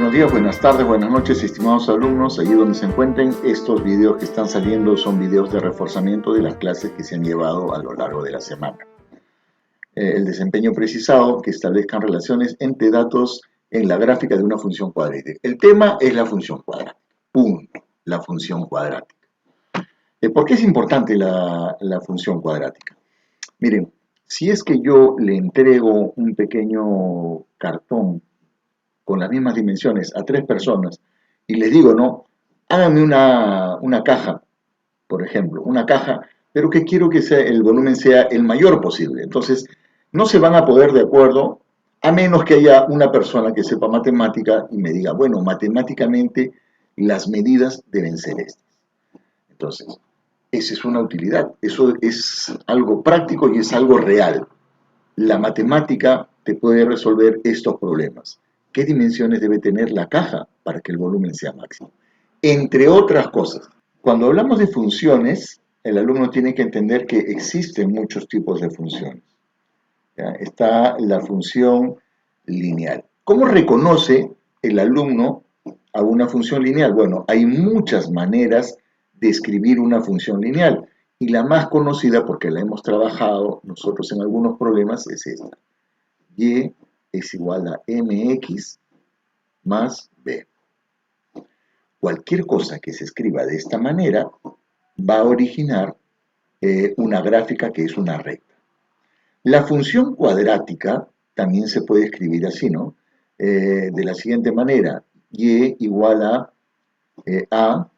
Buenos días, buenas tardes, buenas noches, estimados alumnos, allí donde se encuentren. Estos videos que están saliendo son videos de reforzamiento de las clases que se han llevado a lo largo de la semana. El desempeño precisado, que establezcan relaciones entre datos en la gráfica de una función cuadrática. El tema es la función cuadrática, punto, la función cuadrática. ¿Por qué es importante la función cuadrática? Miren, si es que yo le entrego un pequeño cartón con las mismas dimensiones a 3 personas y les digo, no, háganme una caja, por ejemplo, una caja, pero que quiero que el volumen sea el mayor posible. Entonces, no se van a poner de acuerdo a menos que haya una persona que sepa matemática y me diga, bueno, matemáticamente las medidas deben ser estas. Entonces, esa es una utilidad, eso es algo práctico y es algo real. La matemática te puede resolver estos problemas. ¿Qué dimensiones debe tener la caja para que el volumen sea máximo? Entre otras cosas. Cuando hablamos de funciones, el alumno tiene que entender que existen muchos tipos de funciones. ¿Ya? Está la función lineal. ¿Cómo reconoce el alumno a una función lineal? Bueno, hay muchas maneras de escribir una función lineal. Y la más conocida, porque la hemos trabajado nosotros en algunos problemas, es esta. Y es igual a mx más b. Cualquier cosa que se escriba de esta manera va a originar una gráfica que es una recta. La función cuadrática también se puede escribir así, ¿no? De la siguiente manera, y igual a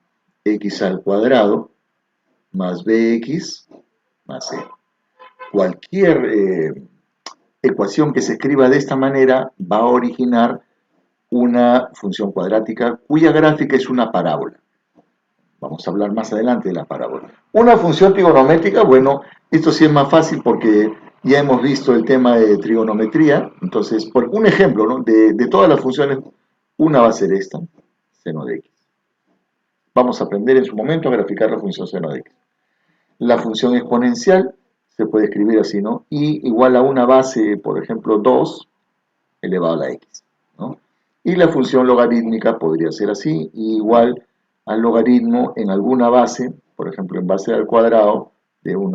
x al cuadrado más bx más c. Cualquier ecuación que se escriba de esta manera va a originar una función cuadrática cuya gráfica es una parábola. Vamos a hablar más adelante de la parábola. Una función trigonométrica, bueno, esto sí es más fácil porque ya hemos visto el tema de trigonometría. Entonces, por un ejemplo, ¿no? de todas las funciones, una va a ser esta, seno de x. Vamos a aprender en su momento a graficar la función seno de x. La función exponencial se puede escribir así, ¿no? Y igual a una base, por ejemplo, 2 elevado a la x, ¿no? Y la función logarítmica podría ser así, igual al logaritmo en alguna base, por ejemplo, en base al cuadrado de un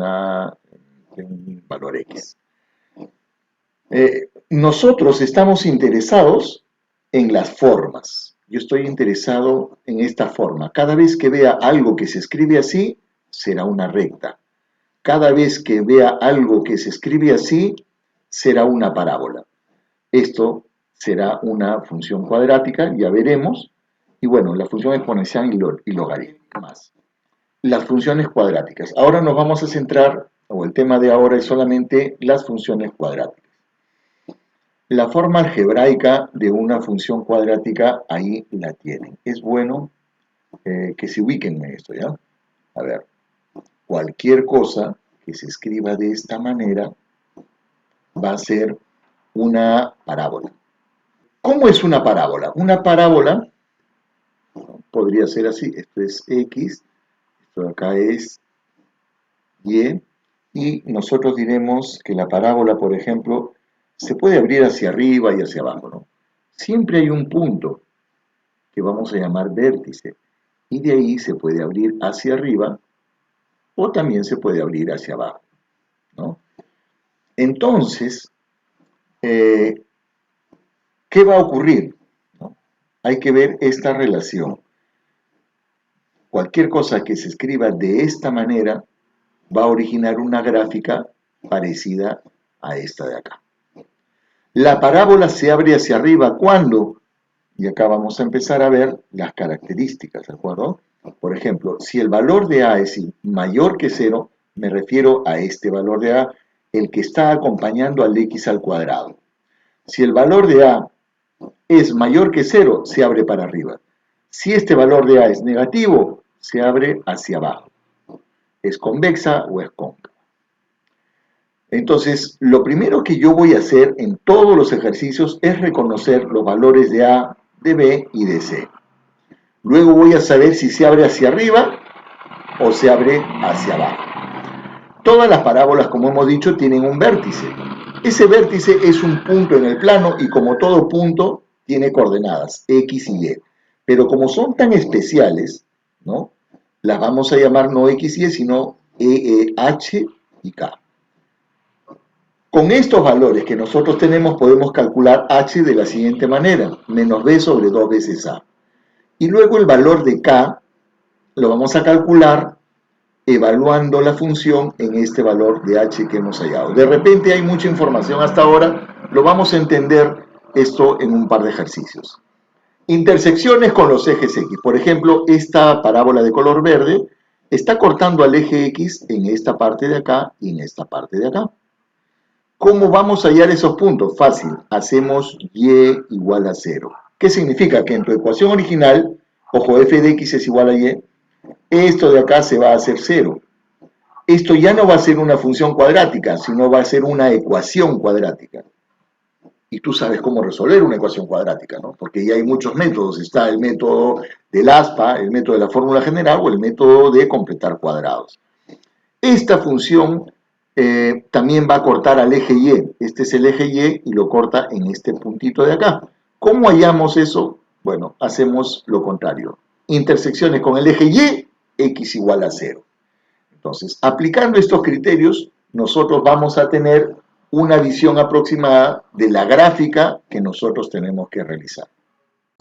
valor x. Nosotros estamos interesados en las formas. Yo estoy interesado en esta forma. Cada vez que vea algo que se escribe así, será una recta. Cada vez que vea algo que se escribe así, será una parábola. Esto será una función cuadrática, ya veremos. Y bueno, la función exponencial y logarítmica más. Las funciones cuadráticas. Ahora nos vamos a centrar, o el tema de ahora es solamente las funciones cuadráticas. La forma algebraica de una función cuadrática, ahí la tienen. Es bueno que se ubiquen en esto, ¿ya? A ver, cualquier cosa que se escriba de esta manera va a ser una parábola. ¿Cómo es una parábola? Una parábola podría ser así. Esto es x, esto de acá es y nosotros diremos que la parábola, por ejemplo, se puede abrir hacia arriba y hacia abajo, ¿no? Siempre hay un punto que vamos a llamar vértice, y de ahí se puede abrir hacia arriba o también se puede abrir hacia abajo, ¿no? Entonces, ¿qué va a ocurrir? ¿No? Hay que ver esta relación. Cualquier cosa que se escriba de esta manera va a originar una gráfica parecida a esta de acá. La parábola se abre hacia arriba, ¿cuándo? Y acá vamos a empezar a ver las características, ¿de acuerdo? Por ejemplo, si el valor de A es mayor que 0, me refiero a este valor de A, el que está acompañando al x al cuadrado. Si el valor de A es mayor que 0, se abre para arriba. Si este valor de A es negativo, se abre hacia abajo. ¿Es convexa o es cóncava? Entonces, lo primero que yo voy a hacer en todos los ejercicios es reconocer los valores de A, de B y de C. Luego voy a saber si se abre hacia arriba o se abre hacia abajo. Todas las parábolas, como hemos dicho, tienen un vértice. Ese vértice es un punto en el plano y como todo punto, tiene coordenadas X y Y. Pero como son tan especiales, ¿no? Las vamos a llamar no X y Y, sino H y K. Con estos valores que nosotros tenemos podemos calcular H de la siguiente manera, menos B sobre 2 veces A. Y luego el valor de K lo vamos a calcular evaluando la función en este valor de H que hemos hallado. De repente hay mucha información hasta ahora, lo vamos a entender esto en un par de ejercicios. Intersecciones con los ejes X. Por ejemplo, esta parábola de color verde está cortando al eje X en esta parte de acá y en esta parte de acá. ¿Cómo vamos a hallar esos puntos? Fácil, hacemos y igual a 0. ¿Qué significa? Que en tu ecuación original, ojo, f de x es igual a y, esto de acá se va a hacer 0. Esto ya no va a ser una función cuadrática, sino va a ser una ecuación cuadrática. Y tú sabes cómo resolver una ecuación cuadrática, ¿no? Porque ya hay muchos métodos. Está el método del aspa, el método de la fórmula general o el método de completar cuadrados. Esta función también va a cortar al eje Y. Este es el eje Y lo corta en este puntito de acá. ¿Cómo hallamos eso? Bueno, hacemos lo contrario. Intersecciones con el eje Y, x igual a 0. Entonces, aplicando estos criterios, nosotros vamos a tener una visión aproximada de la gráfica que nosotros tenemos que realizar.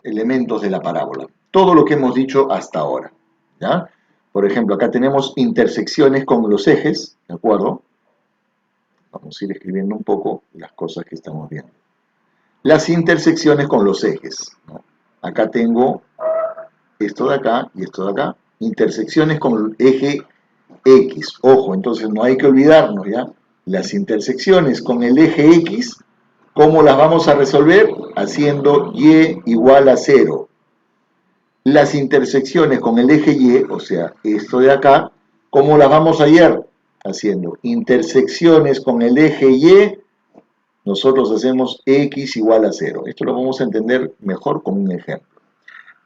Elementos de la parábola. Todo lo que hemos dicho hasta ahora. ¿Ya? Por ejemplo, acá tenemos intersecciones con los ejes, ¿de acuerdo? Vamos a ir escribiendo un poco las cosas que estamos viendo. Las intersecciones con los ejes, ¿no? Acá tengo esto de acá y esto de acá. Intersecciones con el eje X. Ojo, entonces no hay que olvidarnos, ¿ya? Las intersecciones con el eje X, ¿cómo las vamos a resolver? Haciendo Y igual a 0. Las intersecciones con el eje Y, o sea, esto de acá, ¿cómo las vamos a hallar? Haciendo intersecciones con el eje Y, nosotros hacemos X igual a 0. Esto lo vamos a entender mejor con un ejemplo.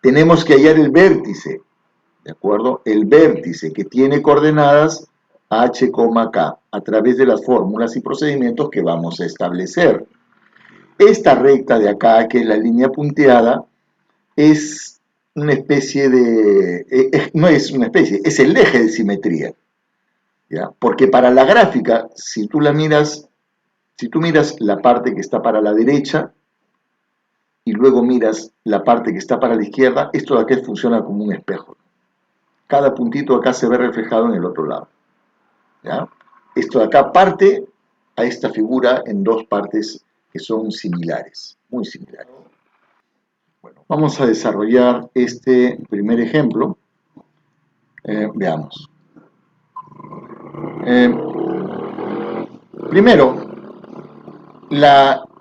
Tenemos que hallar el vértice, ¿de acuerdo? El vértice que tiene coordenadas H, K, a través de las fórmulas y procedimientos que vamos a establecer. Esta recta de acá, que es la línea punteada, es una especie de... no es una especie, es el eje de simetría, ¿ya? Porque para la gráfica, si tú miras la parte que está para la derecha y luego miras la parte que está para la izquierda, esto de acá funciona como un espejo. Cada puntito acá se ve reflejado en el otro lado, ¿ya? Esto de acá parte a esta figura en dos partes que son similares, muy similares. Bueno, vamos a desarrollar este primer ejemplo. Veamos. Primero,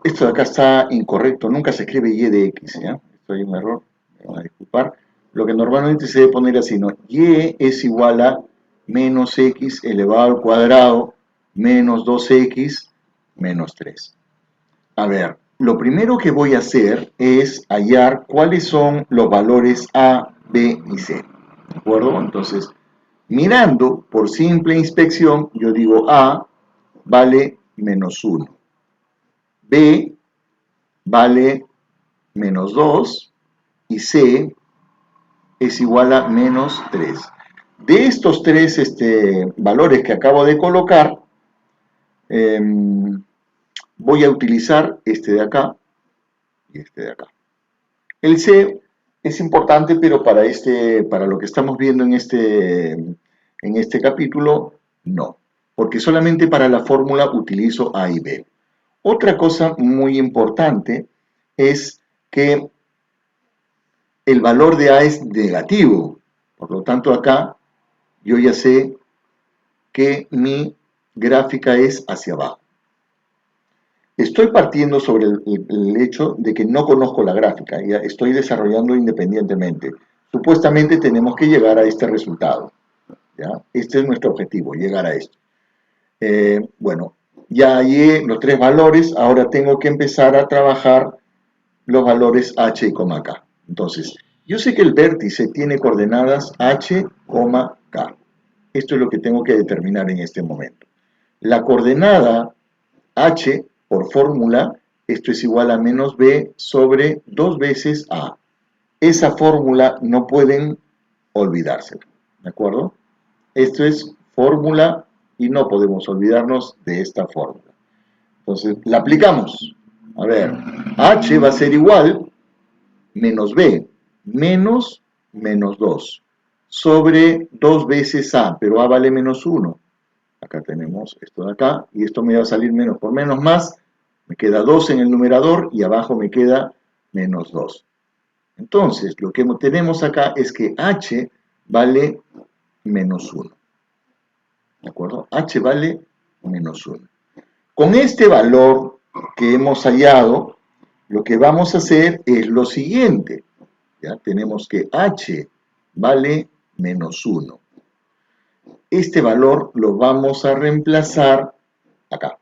esto de acá está incorrecto, nunca se escribe y de x, ¿ya? Esto hay un error, me van a disculpar. Lo que normalmente se debe poner así, ¿no? Y es igual a menos x elevado al cuadrado menos 2x menos 3. A ver, lo primero que voy a hacer es hallar cuáles son los valores A, B y C. ¿De acuerdo? Entonces, mirando por simple inspección, yo digo A vale menos 1. B vale menos 2 y C es igual a menos 3. De estos tres valores que acabo de colocar, voy a utilizar este de acá y este de acá. El C es importante, pero para lo que estamos viendo en este capítulo, no, porque solamente para la fórmula utilizo A y B. Otra cosa muy importante es que el valor de A es negativo, por lo tanto acá yo ya sé que mi gráfica es hacia abajo. Estoy partiendo sobre el hecho de que no conozco la gráfica, ya estoy desarrollando independientemente. Supuestamente tenemos que llegar a este resultado, ¿ya? Este es nuestro objetivo, llegar a esto. Bueno, ya hallé los tres valores, ahora tengo que empezar a trabajar los valores h y k. Entonces, yo sé que el vértice tiene coordenadas h, k. Esto es lo que tengo que determinar en este momento. La coordenada h, por fórmula, Esto es igual a menos b sobre 2 veces a. Esa fórmula no pueden olvidársela, ¿de acuerdo? Esto es fórmula y no podemos olvidarnos de esta fórmula. Entonces, la aplicamos. A ver, h va a ser igual menos b menos menos 2 sobre 2 veces a, pero a vale menos 1. Acá tenemos esto de acá, y esto me va a salir menos por menos más, me queda 2 en el numerador y abajo me queda menos 2. Entonces, lo que tenemos acá es que h vale menos 1. ¿De acuerdo? H vale menos 1. Con este valor que hemos hallado, lo que vamos a hacer es lo siguiente. ¿Ya? Tenemos que h vale menos 1. Este valor lo vamos a reemplazar acá.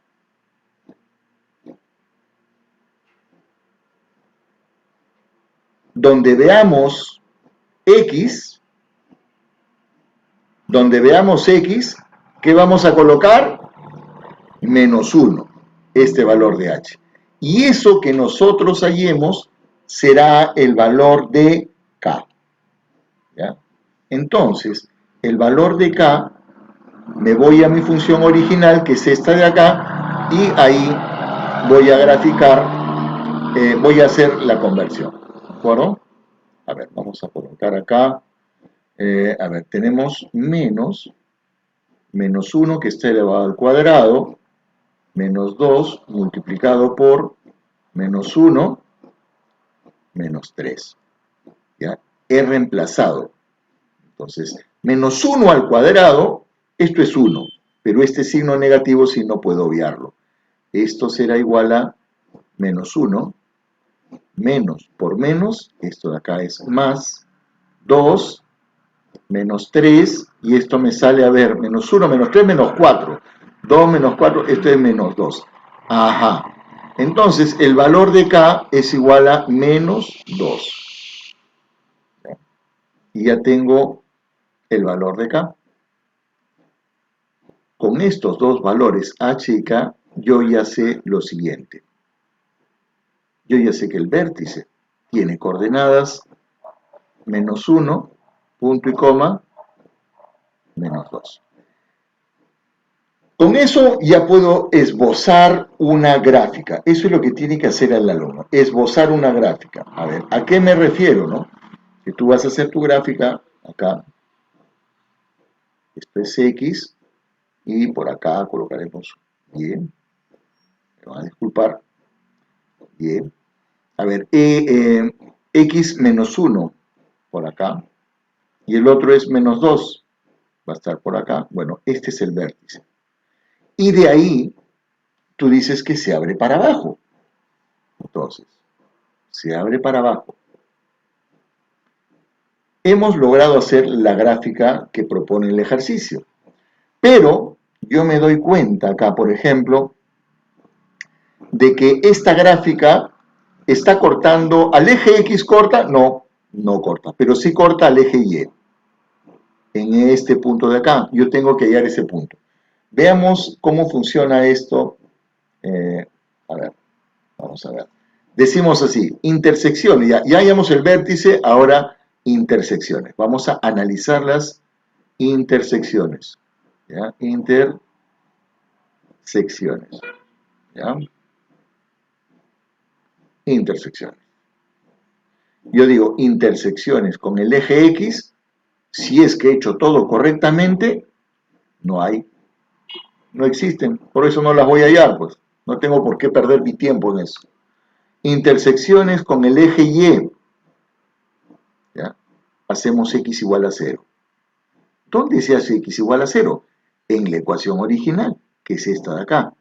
Donde veamos x, ¿qué vamos a colocar? Menos 1, este valor de h. Y eso que nosotros hallemos será el valor de k. ¿Ya? Entonces, el valor de k, me voy a mi función original, que es esta de acá, y ahí voy a graficar, voy a hacer la conversión. ¿De acuerdo? A ver, vamos a colocar acá. A ver, tenemos menos 1 que está elevado al cuadrado, menos 2 multiplicado por menos 1, menos 3. ¿Ya? He reemplazado. Entonces, menos 1 al cuadrado, esto es 1, pero este signo negativo sí no puedo obviarlo. Esto será igual a menos 1, menos por menos, esto de acá es más, 2, menos 3, y esto me sale, a ver, menos 1, menos 3, menos 4. 2 menos 4, esto es menos 2. Ajá. Entonces, el valor de k es igual a menos 2. Y ya tengo el valor de k. Con estos dos valores h y k, yo ya sé lo siguiente. Yo ya sé que el vértice tiene coordenadas menos 1, punto y coma, menos 2. Con eso ya puedo esbozar una gráfica. Eso es lo que tiene que hacer el alumno, esbozar una gráfica. A ver, ¿a qué me refiero, no? Que tú vas a hacer tu gráfica acá. Esto es x, y por acá colocaremos y. Me van a disculpar. Y. A ver, x menos 1 por acá, y el otro es menos 2, va a estar por acá. Bueno, este es el vértice. Y de ahí, tú dices que se abre para abajo. Entonces, se abre para abajo. Hemos logrado hacer la gráfica que propone el ejercicio. Pero yo me doy cuenta acá, por ejemplo, de que esta gráfica está cortando, ¿al eje X corta? No, no corta, pero sí corta al eje Y. En este punto de acá, yo tengo que hallar ese punto. Veamos cómo funciona esto. A ver, vamos a ver. Decimos así, intersecciones, ya hallamos el vértice, ahora intersecciones. Vamos a analizar las intersecciones. ¿Ya? Intersecciones. ¿Ya? Intersecciones. Yo digo intersecciones con el eje X, si es que he hecho todo correctamente, no hay. No existen, por eso no las voy a hallar, pues. No tengo por qué perder mi tiempo en eso. Intersecciones con el eje Y. ¿Ya? Hacemos x igual a 0. ¿Dónde se hace x igual a 0? En la ecuación original, que es esta de acá.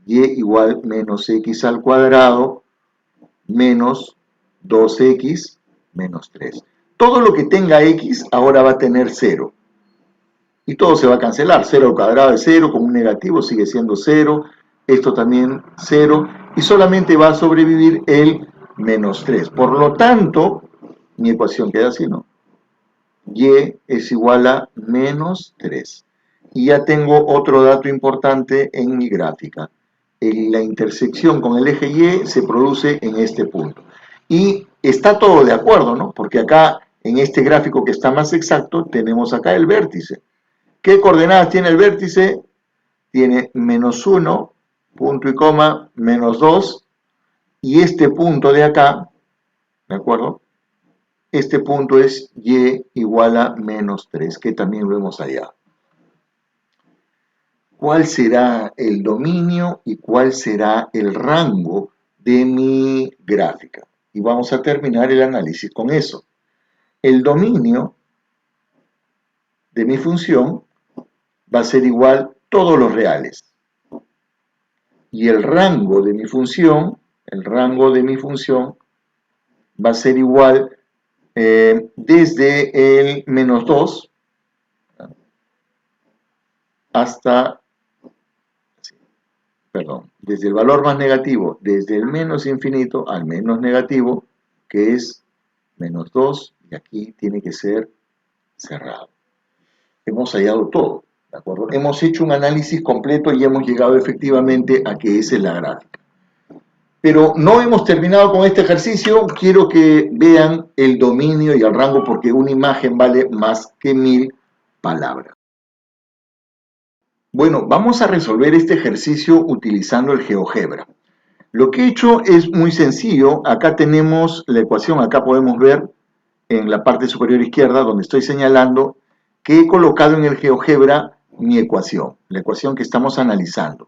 Y igual menos x al cuadrado menos 2x menos 3. Todo lo que tenga x ahora va a tener 0. Y todo se va a cancelar. 0 al cuadrado es 0, con un negativo sigue siendo 0. Esto también 0. Y solamente va a sobrevivir el menos 3. Por lo tanto, mi ecuación queda así, ¿no? Y es igual a menos 3. Y ya tengo otro dato importante en mi gráfica. la intersección con el eje Y se produce en este punto. Y está todo de acuerdo, ¿no? Porque acá, en este gráfico que está más exacto, tenemos acá el vértice. ¿Qué coordenadas tiene el vértice? Tiene -1, punto y coma, -2, y este punto de acá, ¿de acuerdo? Este punto es Y igual a -3, que también lo hemos hallado. ¿Cuál será el dominio y cuál será el rango de mi gráfica? Y vamos a terminar el análisis con eso. El dominio de mi función va a ser igual todos los reales. Y el rango de mi función, va a ser igual desde el -2 hasta, perdón, desde el valor más negativo, desde el menos infinito al menos negativo, que es -2, y aquí tiene que ser cerrado. Hemos hallado todo, ¿de acuerdo? Hemos hecho un análisis completo y hemos llegado efectivamente a que esa es la gráfica. Pero no hemos terminado con este ejercicio. Quiero que vean el dominio y el rango, porque una imagen vale más que 1000 palabras. Bueno, vamos a resolver este ejercicio utilizando el GeoGebra. Lo que he hecho es muy sencillo. Acá tenemos la ecuación, acá podemos ver en la parte superior izquierda, donde estoy señalando, que he colocado en el GeoGebra mi ecuación, la ecuación que estamos analizando.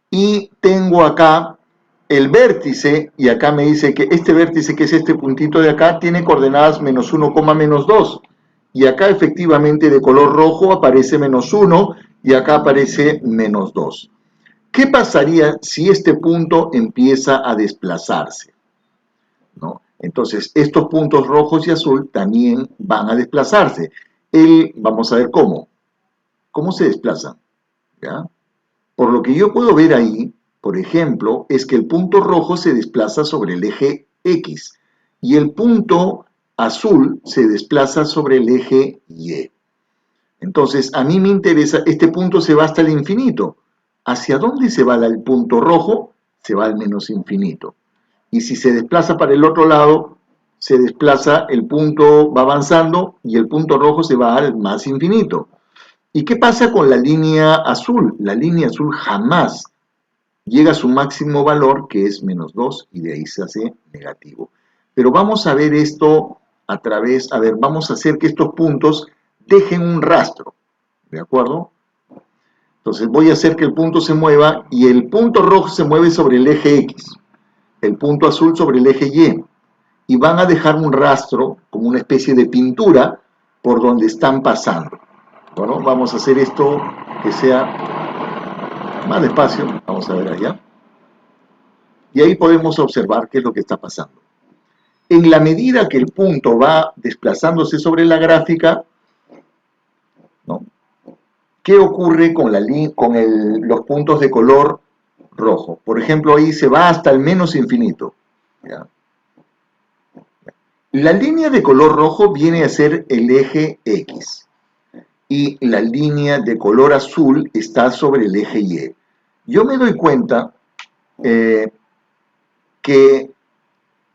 Y tengo acá el vértice, y acá me dice que este vértice, que es este puntito de acá, tiene coordenadas -1, -2. Y acá efectivamente de color rojo aparece -1 y acá aparece -2. ¿Qué pasaría si este punto empieza a desplazarse? ¿No? Entonces, estos puntos rojos y azul también van a desplazarse. Vamos a ver cómo. ¿Cómo se desplazan? ¿Ya? Por lo que yo puedo ver ahí, por ejemplo, es que el punto rojo se desplaza sobre el eje X y el punto azul se desplaza sobre el eje Y. Entonces, a mí me interesa, este punto se va hasta el infinito. ¿Hacia dónde se va el punto rojo? Se va al menos infinito. Y si se desplaza para el otro lado, se desplaza, el punto va avanzando y el punto rojo se va al más infinito. ¿Y qué pasa con la línea azul? La línea azul jamás llega a su máximo valor, que es -2, y de ahí se hace negativo. Pero vamos a ver esto vamos a hacer que estos puntos dejen un rastro, ¿de acuerdo? Entonces voy a hacer que el punto se mueva y el punto rojo se mueve sobre el eje X, el punto azul sobre el eje Y van a dejar un rastro, como una especie de pintura, por donde están pasando. Bueno, vamos a hacer esto que sea más despacio, vamos a ver allá. Y ahí podemos observar qué es lo que está pasando. En la medida que el punto va desplazándose sobre la gráfica, ¿no? ¿Qué ocurre con los puntos de color rojo? Por ejemplo, ahí se va hasta el menos infinito. ¿Ya? La línea de color rojo viene a ser el eje X y la línea de color azul está sobre el eje Y. Yo me doy cuenta que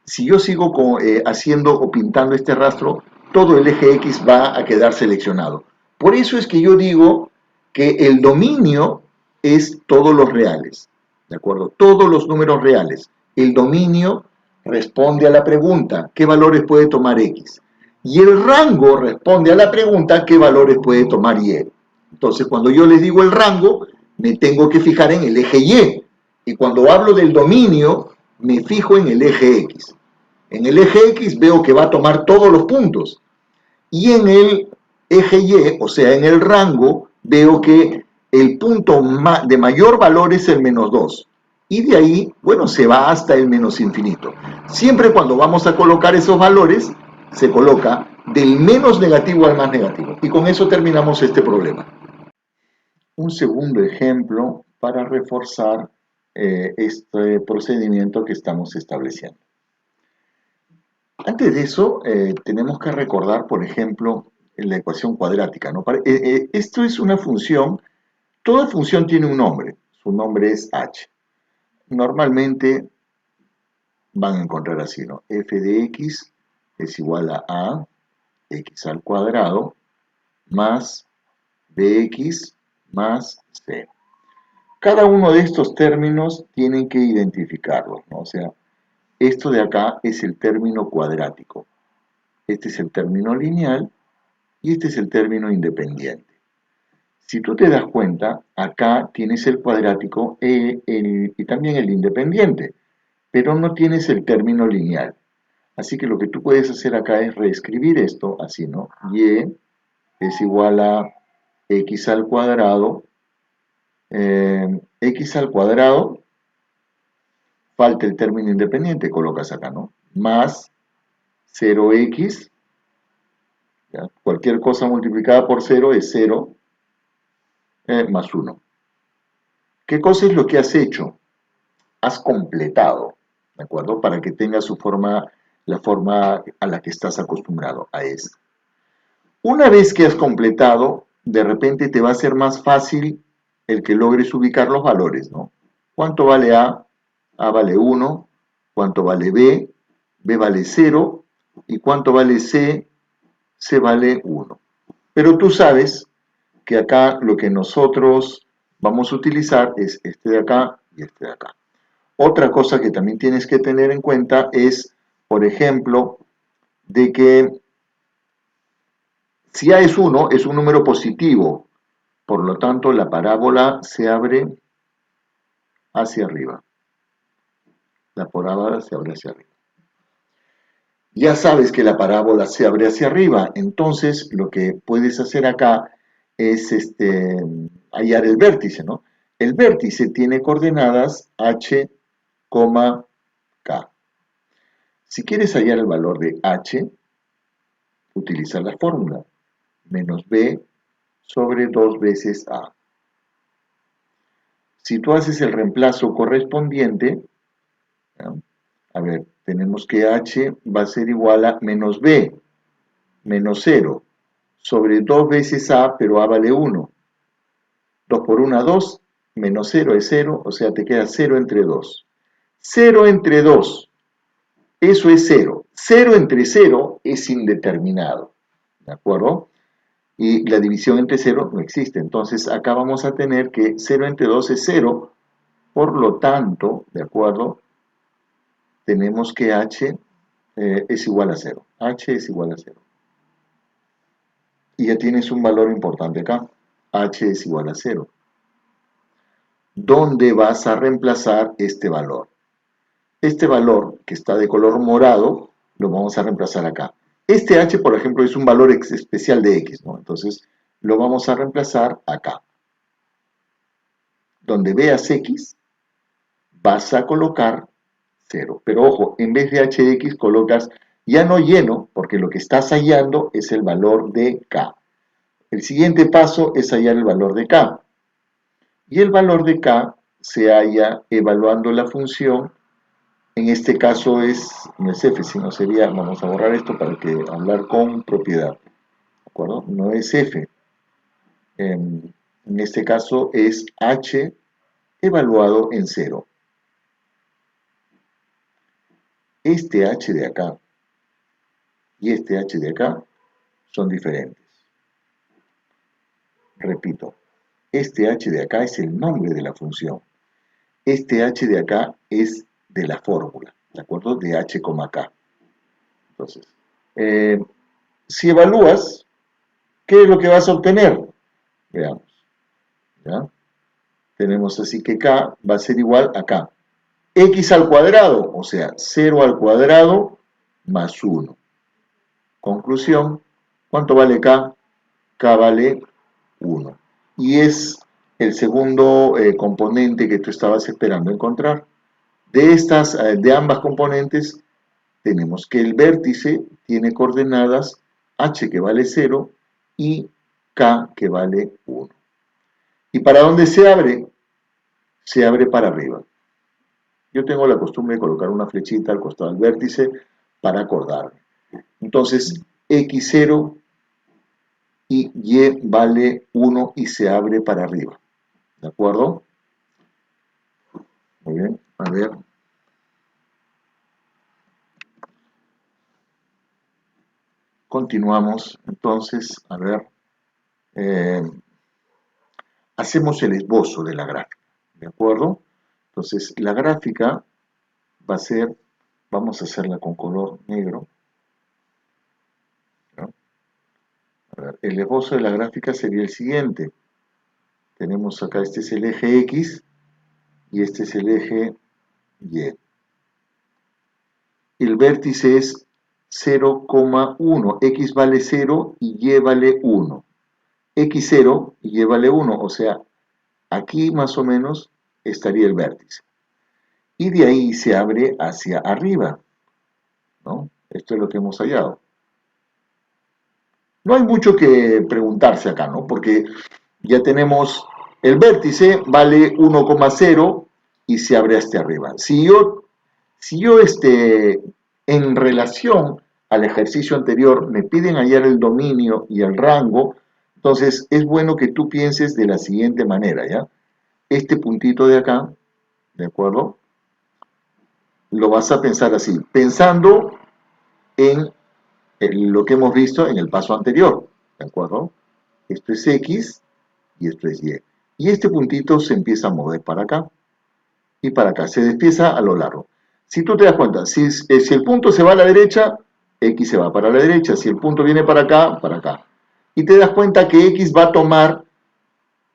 si yo sigo haciendo o pintando este rastro, todo el eje X va a quedar seleccionado. Por eso es que yo digo que el dominio es todos los reales, ¿de acuerdo? Todos los números reales. El dominio responde a la pregunta, ¿qué valores puede tomar X? Y el rango responde a la pregunta, ¿qué valores puede tomar Y? Entonces, cuando yo les digo el rango, me tengo que fijar en el eje Y. Y cuando hablo del dominio, me fijo en el eje X. En el eje X veo que va a tomar todos los puntos. Y en el eje Y, o sea, en el rango, veo que el punto de mayor valor es el -2. Y de ahí, bueno, se va hasta el menos infinito. Siempre cuando vamos a colocar esos valores, se coloca del menos negativo al más negativo. Y con eso terminamos este problema. Un segundo ejemplo para reforzar este procedimiento que estamos estableciendo. Antes de eso, tenemos que recordar, por ejemplo, la ecuación cuadrática, ¿no? Esto es una función, toda función tiene un nombre, su nombre es h. normalmente van a encontrar así, ¿no? F de x es igual a x al cuadrado más bx más c. Cada uno de estos términos tienen que identificarlos, ¿no? O sea, esto de acá es el término cuadrático, este es el término lineal y este es el término independiente. Si tú te das cuenta, acá tienes el cuadrático y también el independiente, pero no tienes el término lineal. Así que lo que tú puedes hacer acá es reescribir esto así, ¿no? Y es igual a x al cuadrado, x al cuadrado, falta el término independiente, colocas acá, ¿no? Más 0x, ¿ya? Cualquier cosa multiplicada por 0 es 0, más 1. ¿Qué cosa es lo que has hecho? Has completado, ¿de acuerdo? Para que tenga su forma, la forma a la que estás acostumbrado, a esta. Una vez que has completado, de repente te va a ser más fácil el que logres ubicar los valores, ¿no? ¿Cuánto vale A? A vale 1. ¿Cuánto vale B? B vale 0. ¿Y cuánto vale C? C vale 1. Pero tú sabes que acá lo que nosotros vamos a utilizar es este de acá y este de acá. Otra cosa que también tienes que tener en cuenta es, por ejemplo, de que si A es 1, es un número positivo, por lo tanto la parábola se abre hacia arriba. La parábola se abre hacia arriba. Ya sabes que la parábola se abre hacia arriba, entonces lo que puedes hacer acá es hallar el vértice, ¿no? El vértice tiene coordenadas h, k. Si quieres hallar el valor de h, utiliza la fórmula, menos b sobre 2 veces a. Si tú haces el reemplazo correspondiente, ¿no? A ver, tenemos que h va a ser igual a menos b, menos 0, sobre 2 veces a, pero a vale 1. 2 por 1, 2, menos 0 es 0, o sea, te queda 0 entre 2. 0 entre 2, eso es 0. 0 entre 0 es indeterminado, ¿de acuerdo? Y la división entre 0 no existe. Entonces, acá vamos a tener que 0 entre 2 es 0, por lo tanto, ¿de acuerdo? Tenemos que h es igual a 0. H es igual a 0. Y ya tienes un valor importante acá. H es igual a 0. ¿Dónde vas a reemplazar este valor? Este valor, que está de color morado, lo vamos a reemplazar acá. Este h, por ejemplo, es un valor especial de x, ¿no? Entonces, lo vamos a reemplazar acá. Donde veas x, vas a colocar 0. Pero ojo, en vez de h de x colocas ya no lleno, porque lo que estás hallando es el valor de k. El siguiente paso es hallar el valor de k. Y el valor de k se halla evaluando la función. En este caso no es f, sino sería, vamos a borrar esto para que hablar con propiedad. ¿De acuerdo? No es f. En este caso es h evaluado en 0. Este h de acá y este h de acá son diferentes. Repito, este h de acá es el nombre de la función. Este h de acá es de la fórmula, ¿de acuerdo? De h, k. Entonces, si evalúas, ¿qué es lo que vas a obtener? Veamos. ¿Ya? Tenemos así que k va a ser igual a k. X al cuadrado, o sea, 0 al cuadrado más 1. Conclusión, ¿cuánto vale k? K vale 1. Y es el segundo componente que tú estabas esperando encontrar. De ambas componentes, tenemos que el vértice tiene coordenadas h que vale 0 y k que vale 1. ¿Y para dónde se abre? Se abre para arriba. Yo tengo la costumbre de colocar una flechita al costado del vértice para acordarme. Entonces, x0 y y vale 1 y se abre para arriba. ¿De acuerdo? Muy bien. A ver. Continuamos, entonces, a ver. Hacemos el esbozo de la gráfica, ¿de acuerdo? Entonces, la gráfica va a ser, vamos a hacerla con color negro, ¿no? A ver, el esbozo de la gráfica sería el siguiente. Tenemos acá, este es el eje X y este es el eje Y. El vértice es 0,1, X vale 0 y Y vale 1. X0 y Y vale 1, o sea, aquí más o menos estaría el vértice. Y de ahí se abre hacia arriba, ¿no? Esto es lo que hemos hallado. No hay mucho que preguntarse acá, ¿no? Porque ya tenemos el vértice, vale 1,0 y se abre hasta arriba. Si yo en relación al ejercicio anterior me piden hallar el dominio y el rango, entonces es bueno que tú pienses de la siguiente manera, ¿ya? Este puntito de acá, ¿de acuerdo? Lo vas a pensar así, pensando en lo que hemos visto en el paso anterior, ¿de acuerdo? Esto es X y esto es Y. Y este puntito se empieza a mover para acá y para acá, se desplaza a lo largo. Si tú te das cuenta, si el punto se va a la derecha, X se va para la derecha, si el punto viene para acá, para acá. Y te das cuenta que X va a tomar,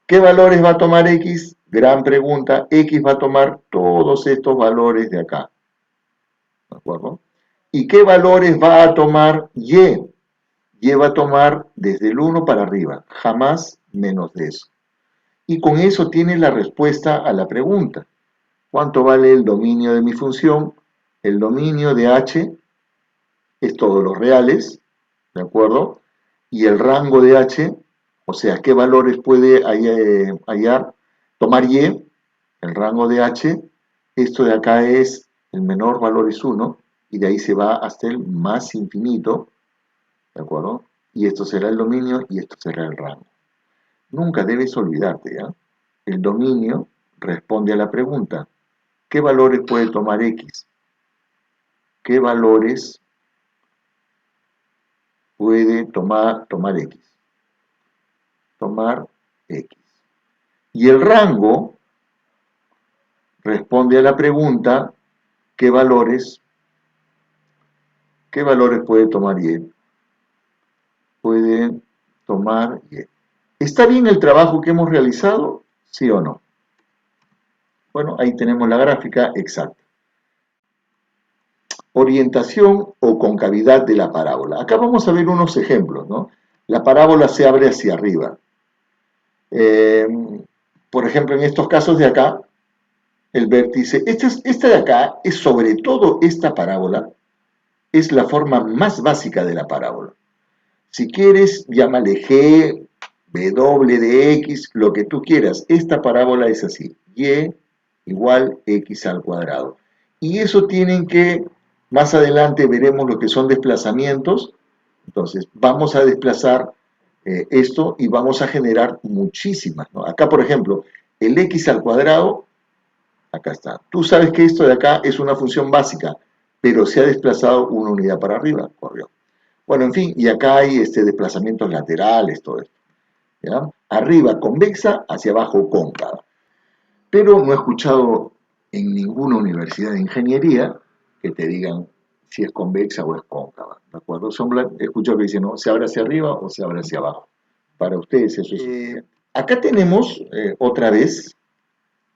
¿qué valores va a tomar X? Gran pregunta, X va a tomar todos estos valores de acá, ¿de acuerdo? ¿Y qué valores va a tomar Y? Y va a tomar desde el 1 para arriba, jamás menos de eso. Y con eso tiene la respuesta a la pregunta. ¿Cuánto vale el dominio de mi función? El dominio de H es todos los reales, ¿de acuerdo? Y el rango de H, o sea, ¿qué valores puede hallar? Tomar Y, el rango de H, esto de acá es, el menor valor es 1, y de ahí se va hasta el más infinito, ¿de acuerdo? Y esto será el dominio y esto será el rango. Nunca debes olvidarte, ¿ya? El dominio responde a la pregunta, ¿qué valores puede tomar X? ¿Qué valores puede tomar X? Tomar X. Y el rango responde a la pregunta, ¿qué valores puede tomar Y? Puede tomar Y. ¿Está bien el trabajo que hemos realizado? ¿Sí o no? Bueno, ahí tenemos la gráfica exacta. Orientación o concavidad de la parábola. Acá vamos a ver unos ejemplos, ¿no? La parábola se abre hacia arriba. Por ejemplo, en estos casos de acá, el vértice, esta de acá es sobre todo esta parábola, es la forma más básica de la parábola. Si quieres, llámale G, W de X, lo que tú quieras. Esta parábola es así, Y igual X al cuadrado. Y eso tienen que, más adelante veremos lo que son desplazamientos. Entonces, vamos a desplazar esto y vamos a generar muchísimas, ¿no? Acá, por ejemplo, el X al cuadrado, acá está. Tú sabes que esto de acá es una función básica, pero se ha desplazado una unidad para arriba, corrió. Bueno, en fin, y acá hay desplazamientos laterales, todo esto, ¿ya? Arriba convexa, hacia abajo cóncava. Pero no he escuchado en ninguna universidad de ingeniería que te digan si es convexa o es cóncava, ¿de acuerdo? He escuchado que dicen, no, se abre hacia arriba o se abre hacia abajo. Para ustedes eso es suficiente. Acá tenemos, otra vez,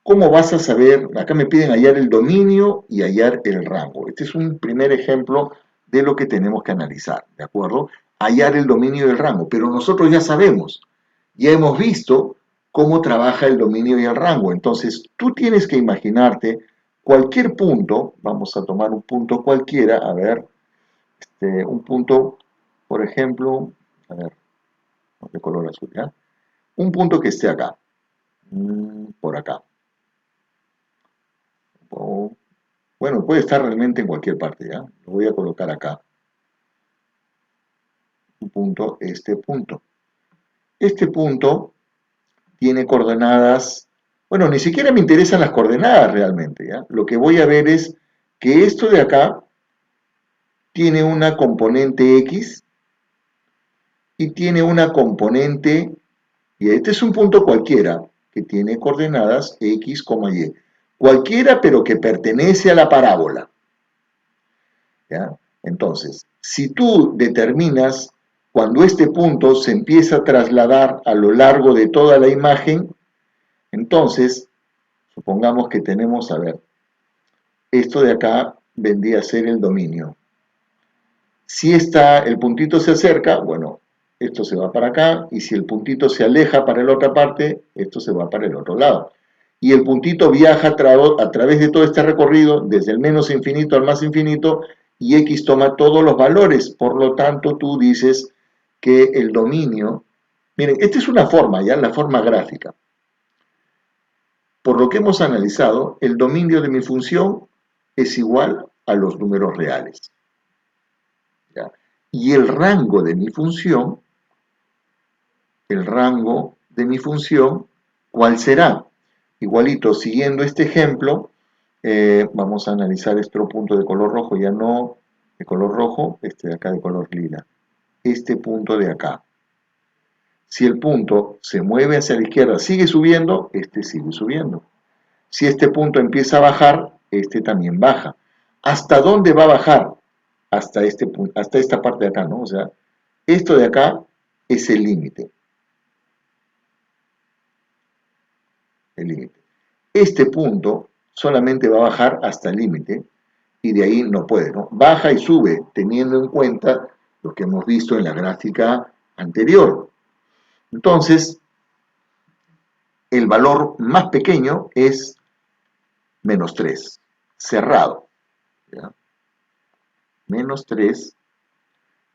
¿cómo vas a saber? Acá me piden hallar el dominio y hallar el rango. Este es un primer ejemplo de lo que tenemos que analizar, ¿de acuerdo? Hallar el dominio y el rango, pero nosotros ya sabemos, ya hemos visto cómo trabaja el dominio y el rango. Entonces, tú tienes que imaginarte cualquier punto, vamos a tomar un punto cualquiera, a ver, un punto, por ejemplo, a ver, de color azul, ¿ya? Un punto que esté acá, por acá. Bueno, puede estar realmente en cualquier parte, ¿ya? Lo voy a colocar acá. Un punto, este punto. Este punto tiene coordenadas, Bueno, ni siquiera me interesan las coordenadas realmente, ¿ya? Lo que voy a ver es que esto de acá tiene una componente X y tiene una componente, y este es un punto cualquiera, que tiene coordenadas X, Y. Cualquiera, pero que pertenece a la parábola, ¿ya? Entonces, si tú determinas cuando este punto se empieza a trasladar a lo largo de toda la imagen, entonces, supongamos que tenemos, a ver, esto de acá vendría a ser el dominio. Si el puntito se acerca, bueno, esto se va para acá, y si el puntito se aleja para la otra parte, esto se va para el otro lado. Y el puntito viaja a través de todo este recorrido, desde el menos infinito al más infinito, y X toma todos los valores. Por lo tanto, tú dices que el dominio, miren, esta es una forma, ya, la forma gráfica. Por lo que hemos analizado, el dominio de mi función es igual a los números reales, ¿ya? Y el rango de mi función, ¿cuál será? Igualito, siguiendo este ejemplo, vamos a analizar este punto de color rojo, ya no de color rojo, este de acá de color lila. Este punto de acá. Si el punto se mueve hacia la izquierda, sigue subiendo, este sigue subiendo. Si este punto empieza a bajar, este también baja. ¿Hasta dónde va a bajar? Hasta esta parte de acá, ¿no? O sea, esto de acá es el límite. El límite. Este punto solamente va a bajar hasta el límite y de ahí no puede, ¿no? Baja y sube, teniendo en cuenta lo que hemos visto en la gráfica anterior. Entonces, el valor más pequeño es menos 3, cerrado, ¿ya? Menos 3,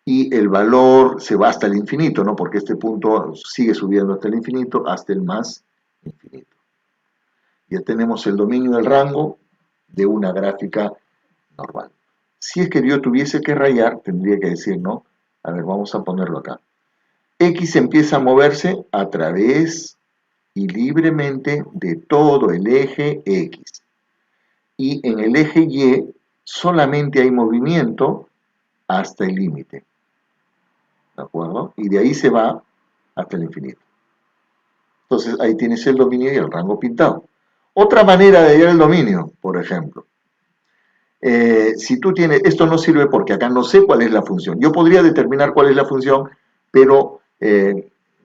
y el valor se va hasta el infinito, ¿no? Porque este punto sigue subiendo hasta el infinito, hasta el más infinito. Ya tenemos el dominio del rango de una gráfica normal. Si es que yo tuviese que rayar, tendría que decir, ¿no? A ver, vamos a ponerlo acá. X empieza a moverse a través y libremente de todo el eje X. Y en el eje Y solamente hay movimiento hasta el límite. ¿De acuerdo? Y de ahí se va hasta el infinito. Entonces ahí tienes el dominio y el rango pintado. Otra manera de hallar el dominio, por ejemplo. Si tú tienes, esto no sirve porque acá no sé cuál es la función. Yo podría determinar cuál es la función, pero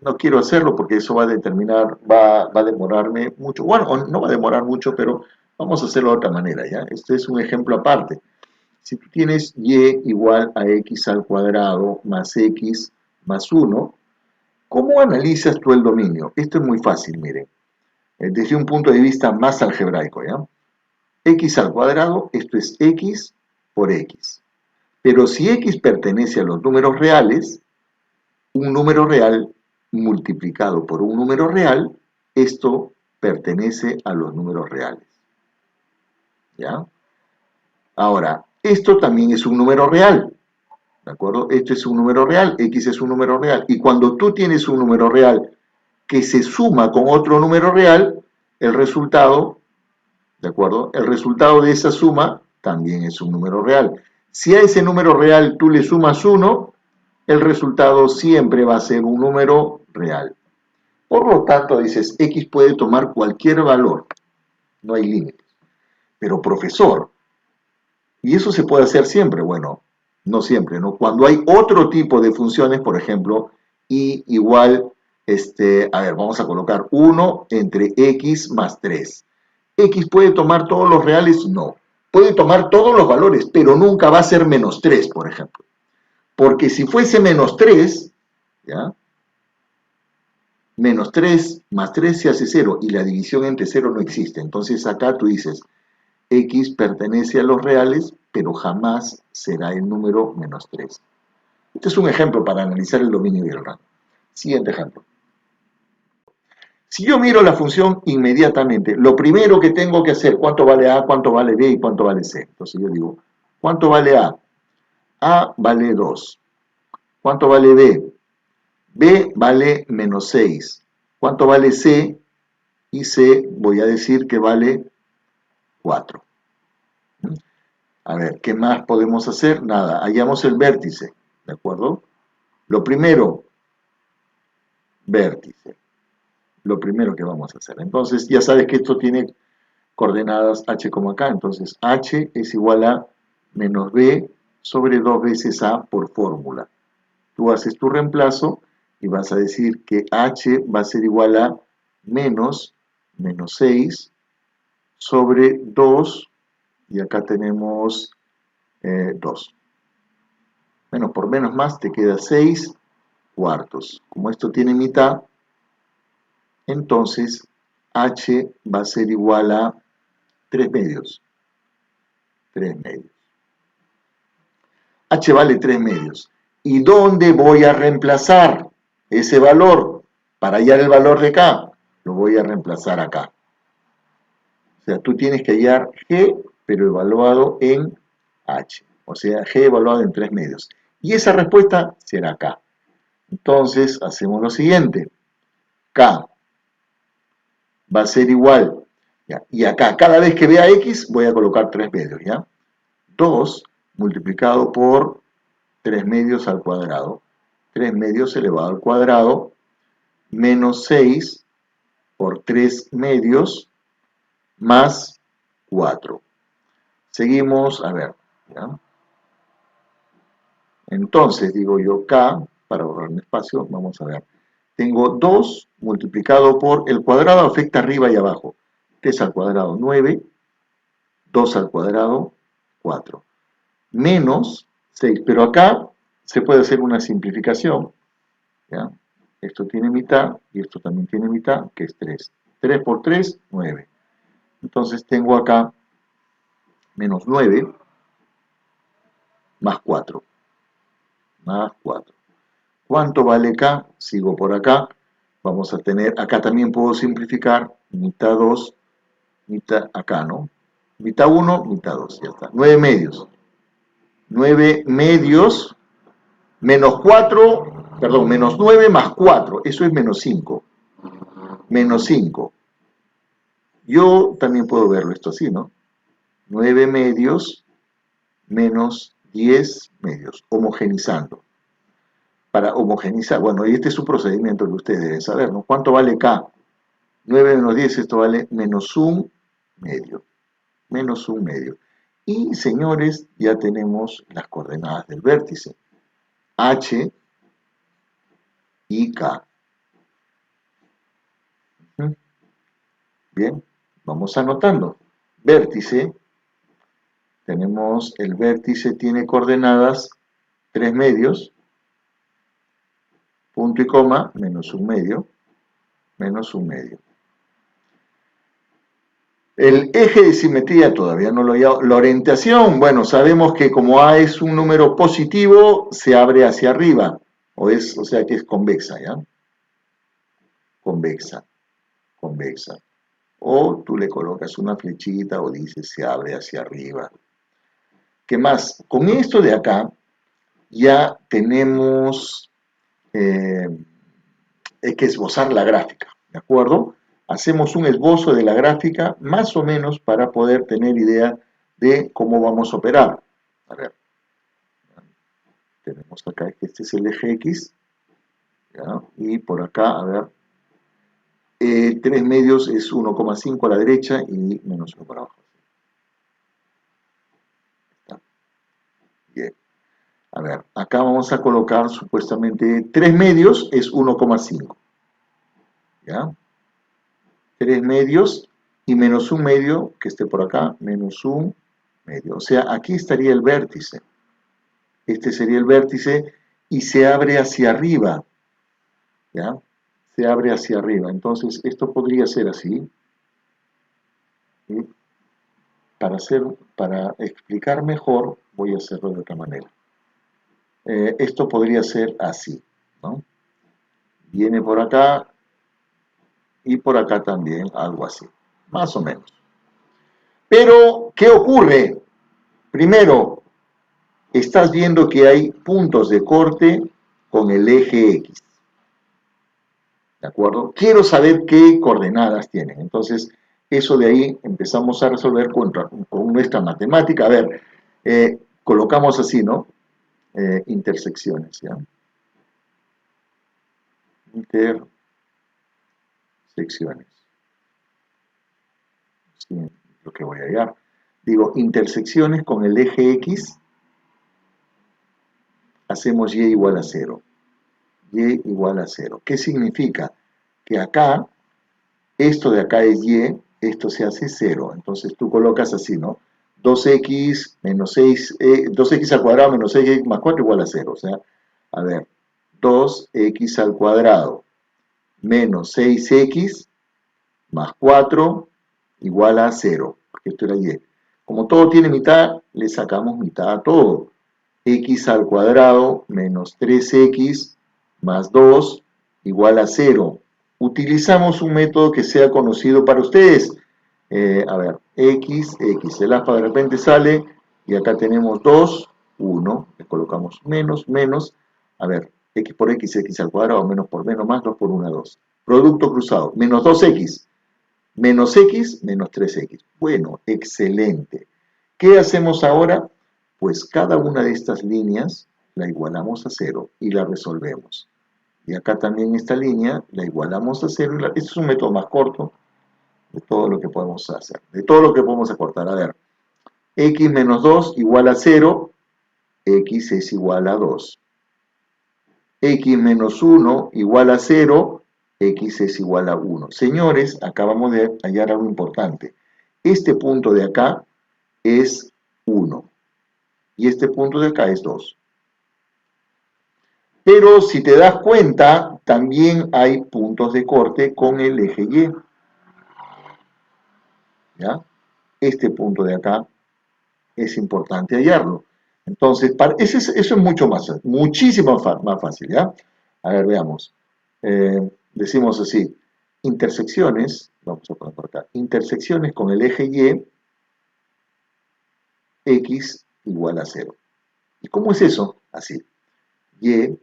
no quiero hacerlo porque eso va a determinar, va a demorarme mucho. Bueno, no va a demorar mucho, pero vamos a hacerlo de otra manera, ¿ya? Este es un ejemplo aparte. Si tú tienes y igual a x al cuadrado más x más 1, ¿cómo analizas tú el dominio? Esto es muy fácil, miren, desde un punto de vista más algebraico, ¿ya? X al cuadrado, esto es x por x. Pero si x pertenece a los números reales, un número real multiplicado por un número real, esto pertenece a los números reales, ¿ya? Ahora, esto también es un número real, ¿de acuerdo? Esto es un número real, x es un número real. Y cuando tú tienes un número real que se suma con otro número real, el resultado, ¿de acuerdo? El resultado de esa suma también es un número real. Si a ese número real tú le sumas 1, el resultado siempre va a ser un número real. Por lo tanto, dices, x puede tomar cualquier valor, no hay límites. Pero profesor, ¿y eso se puede hacer siempre? Bueno, no siempre, ¿no? Cuando hay otro tipo de funciones, por ejemplo, y igual, a ver, vamos a colocar 1 entre x más 3. ¿X puede tomar todos los reales? No. Puede tomar todos los valores, pero nunca va a ser menos 3, por ejemplo. Porque si fuese menos 3, ¿ya? Menos 3 más 3 se hace 0 y la división entre 0 no existe. Entonces acá tú dices, x pertenece a los reales, pero jamás será el número menos 3. Este es un ejemplo para analizar el dominio y el rango. Siguiente ejemplo. Si yo miro la función inmediatamente, lo primero que tengo que hacer, ¿cuánto vale A, cuánto vale B y cuánto vale C? Entonces yo digo, ¿cuánto vale A? A vale 2. ¿Cuánto vale B? B vale menos 6. ¿Cuánto vale C? y C voy a decir que vale 4. A ver, ¿qué más podemos hacer? Nada, hallamos el vértice, ¿de acuerdo? Lo primero, vértice. Lo primero que vamos a hacer. Entonces, ya sabes que esto tiene coordenadas h como acá. Entonces, h es igual a menos b sobre 2 veces a por fórmula. Tú haces tu reemplazo y vas a decir que h va a ser igual a menos 6 sobre 2, y acá tenemos 2. Menos por menos más te queda 6 cuartos. Como esto tiene mitad, entonces h va a ser igual a 3 medios. 3 medios. H vale 3 medios. ¿Y dónde voy a reemplazar ese valor? Para hallar el valor de acá, lo voy a reemplazar acá. O sea, tú tienes que hallar G, pero evaluado en H. O sea, G evaluado en 3 medios. Y esa respuesta será acá. Entonces, hacemos lo siguiente. K va a ser igual. ¿Ya? Y acá, cada vez que vea X, voy a colocar 3 medios, ¿ya? 2 multiplicado por 3 medios al cuadrado. 3 medios elevado al cuadrado, menos 6 por 3 medios, más 4. Seguimos, a ver, ¿ya? Entonces, digo yo, K, para ahorrar un espacio, vamos a ver. Tengo 2 multiplicado por, el cuadrado afecta arriba y abajo. 3 al cuadrado, 9, 2 al cuadrado, 4. Menos 6, pero acá se puede hacer una simplificación, ¿ya? Esto tiene mitad y esto también tiene mitad, que es 3. 3 por 3, 9. Entonces tengo acá menos 9 más 4. Más 4. ¿Cuánto vale K? Sigo por acá. Vamos a tener, acá también puedo simplificar, mitad 2, mitad acá, ¿no? Mitad 1, mitad 2, ya está. 9 medios. 9 medios menos 4, perdón, menos 9 más 4, eso es menos 5. Menos 5. Yo también puedo verlo esto así, ¿no? 9 medios menos 10 medios, homogenizando. Para homogenizar, bueno, y este es un procedimiento que ustedes deben saber, ¿no? ¿Cuánto vale K? 9 menos 10, esto vale menos 1 medio. Menos 1 medio. Y, señores, ya tenemos las coordenadas del vértice. H y K. Bien, vamos anotando. Vértice, tenemos el vértice tiene coordenadas 3 medios, punto y coma, menos 1 medio, menos 1 medio. El eje de simetría todavía no lo he hallado. La orientación, bueno, sabemos que como A es un número positivo, se abre hacia arriba, o sea que es convexa, ¿ya? Convexa, convexa. O tú le colocas una flechita o dices se abre hacia arriba. ¿Qué más? Con esto de acá ya tenemos que esbozar la gráfica, ¿de acuerdo? Hacemos un esbozo de la gráfica más o menos para poder tener idea de cómo vamos a operar. A ver, tenemos acá que este es el eje X, ¿ya? Y por acá, a ver, 3 medios es 1,5 a la derecha y menos 1 para abajo. ¿Está? Bien. A ver, acá vamos a colocar supuestamente 3 medios es 1,5. ¿Ya? 3 medios y menos 1 medio, que esté por acá, menos 1 medio. O sea, aquí estaría el vértice. Este sería el vértice y se abre hacia arriba. ¿Ya? Se abre hacia arriba. Entonces, esto podría ser así. ¿Sí? Para explicar mejor, voy a hacerlo de otra manera. Esto podría ser así, ¿no? Viene por acá y por acá también, algo así, más o menos. Pero, ¿qué ocurre? Primero, estás viendo que hay puntos de corte con el eje X. ¿de acuerdo? Quiero saber qué coordenadas tienen. Entonces, eso de ahí empezamos a resolver con nuestra matemática. A ver, colocamos así, ¿no? Intersecciones, ¿ya? Intersecciones. Sí, lo que voy a hallar. Digo, intersecciones con el eje X, hacemos Y igual a 0. Y igual a 0. ¿Qué significa? Que acá, esto de acá es Y, esto se hace 0. Entonces tú colocas así, ¿no? 2x menos 6, 2x al cuadrado menos 6x más 4 igual a 0. O sea, a ver, 2x al cuadrado menos 6x más 4 igual a 0, porque esto era y. Como todo tiene mitad, le sacamos mitad a todo. X al cuadrado menos 3x más 2 igual a 0. Utilizamos un método que sea conocido para ustedes. A ver, x, el alfa de repente sale, y acá tenemos 2, 1, le colocamos menos, menos, a ver, x por x, x al cuadrado, menos por menos, más 2 por 1, 2. Producto cruzado, menos 2x, menos x, menos 3x. Bueno, excelente. ¿Qué hacemos ahora? Pues cada una de estas líneas la igualamos a 0 y la resolvemos. Y acá también esta línea la igualamos a 0. Este es un método más corto de todo lo que podemos hacer, de todo lo que podemos acortar. A ver, x menos 2 igual a 0, x es igual a 2. X menos 1 igual a 0, x es igual a 1. Señores, acabamos de hallar algo importante. Este punto de acá es 1 y este punto de acá es 2. Pero si te das cuenta, también hay puntos de corte con el eje Y. ¿Ya? Este punto de acá es importante hallarlo. Entonces, eso es mucho más, muchísimo más fácil, ¿ya? A ver, veamos. Decimos así, intersecciones, vamos a poner por acá, intersecciones con el eje Y, X igual a 0. ¿Y cómo es eso? Así, Y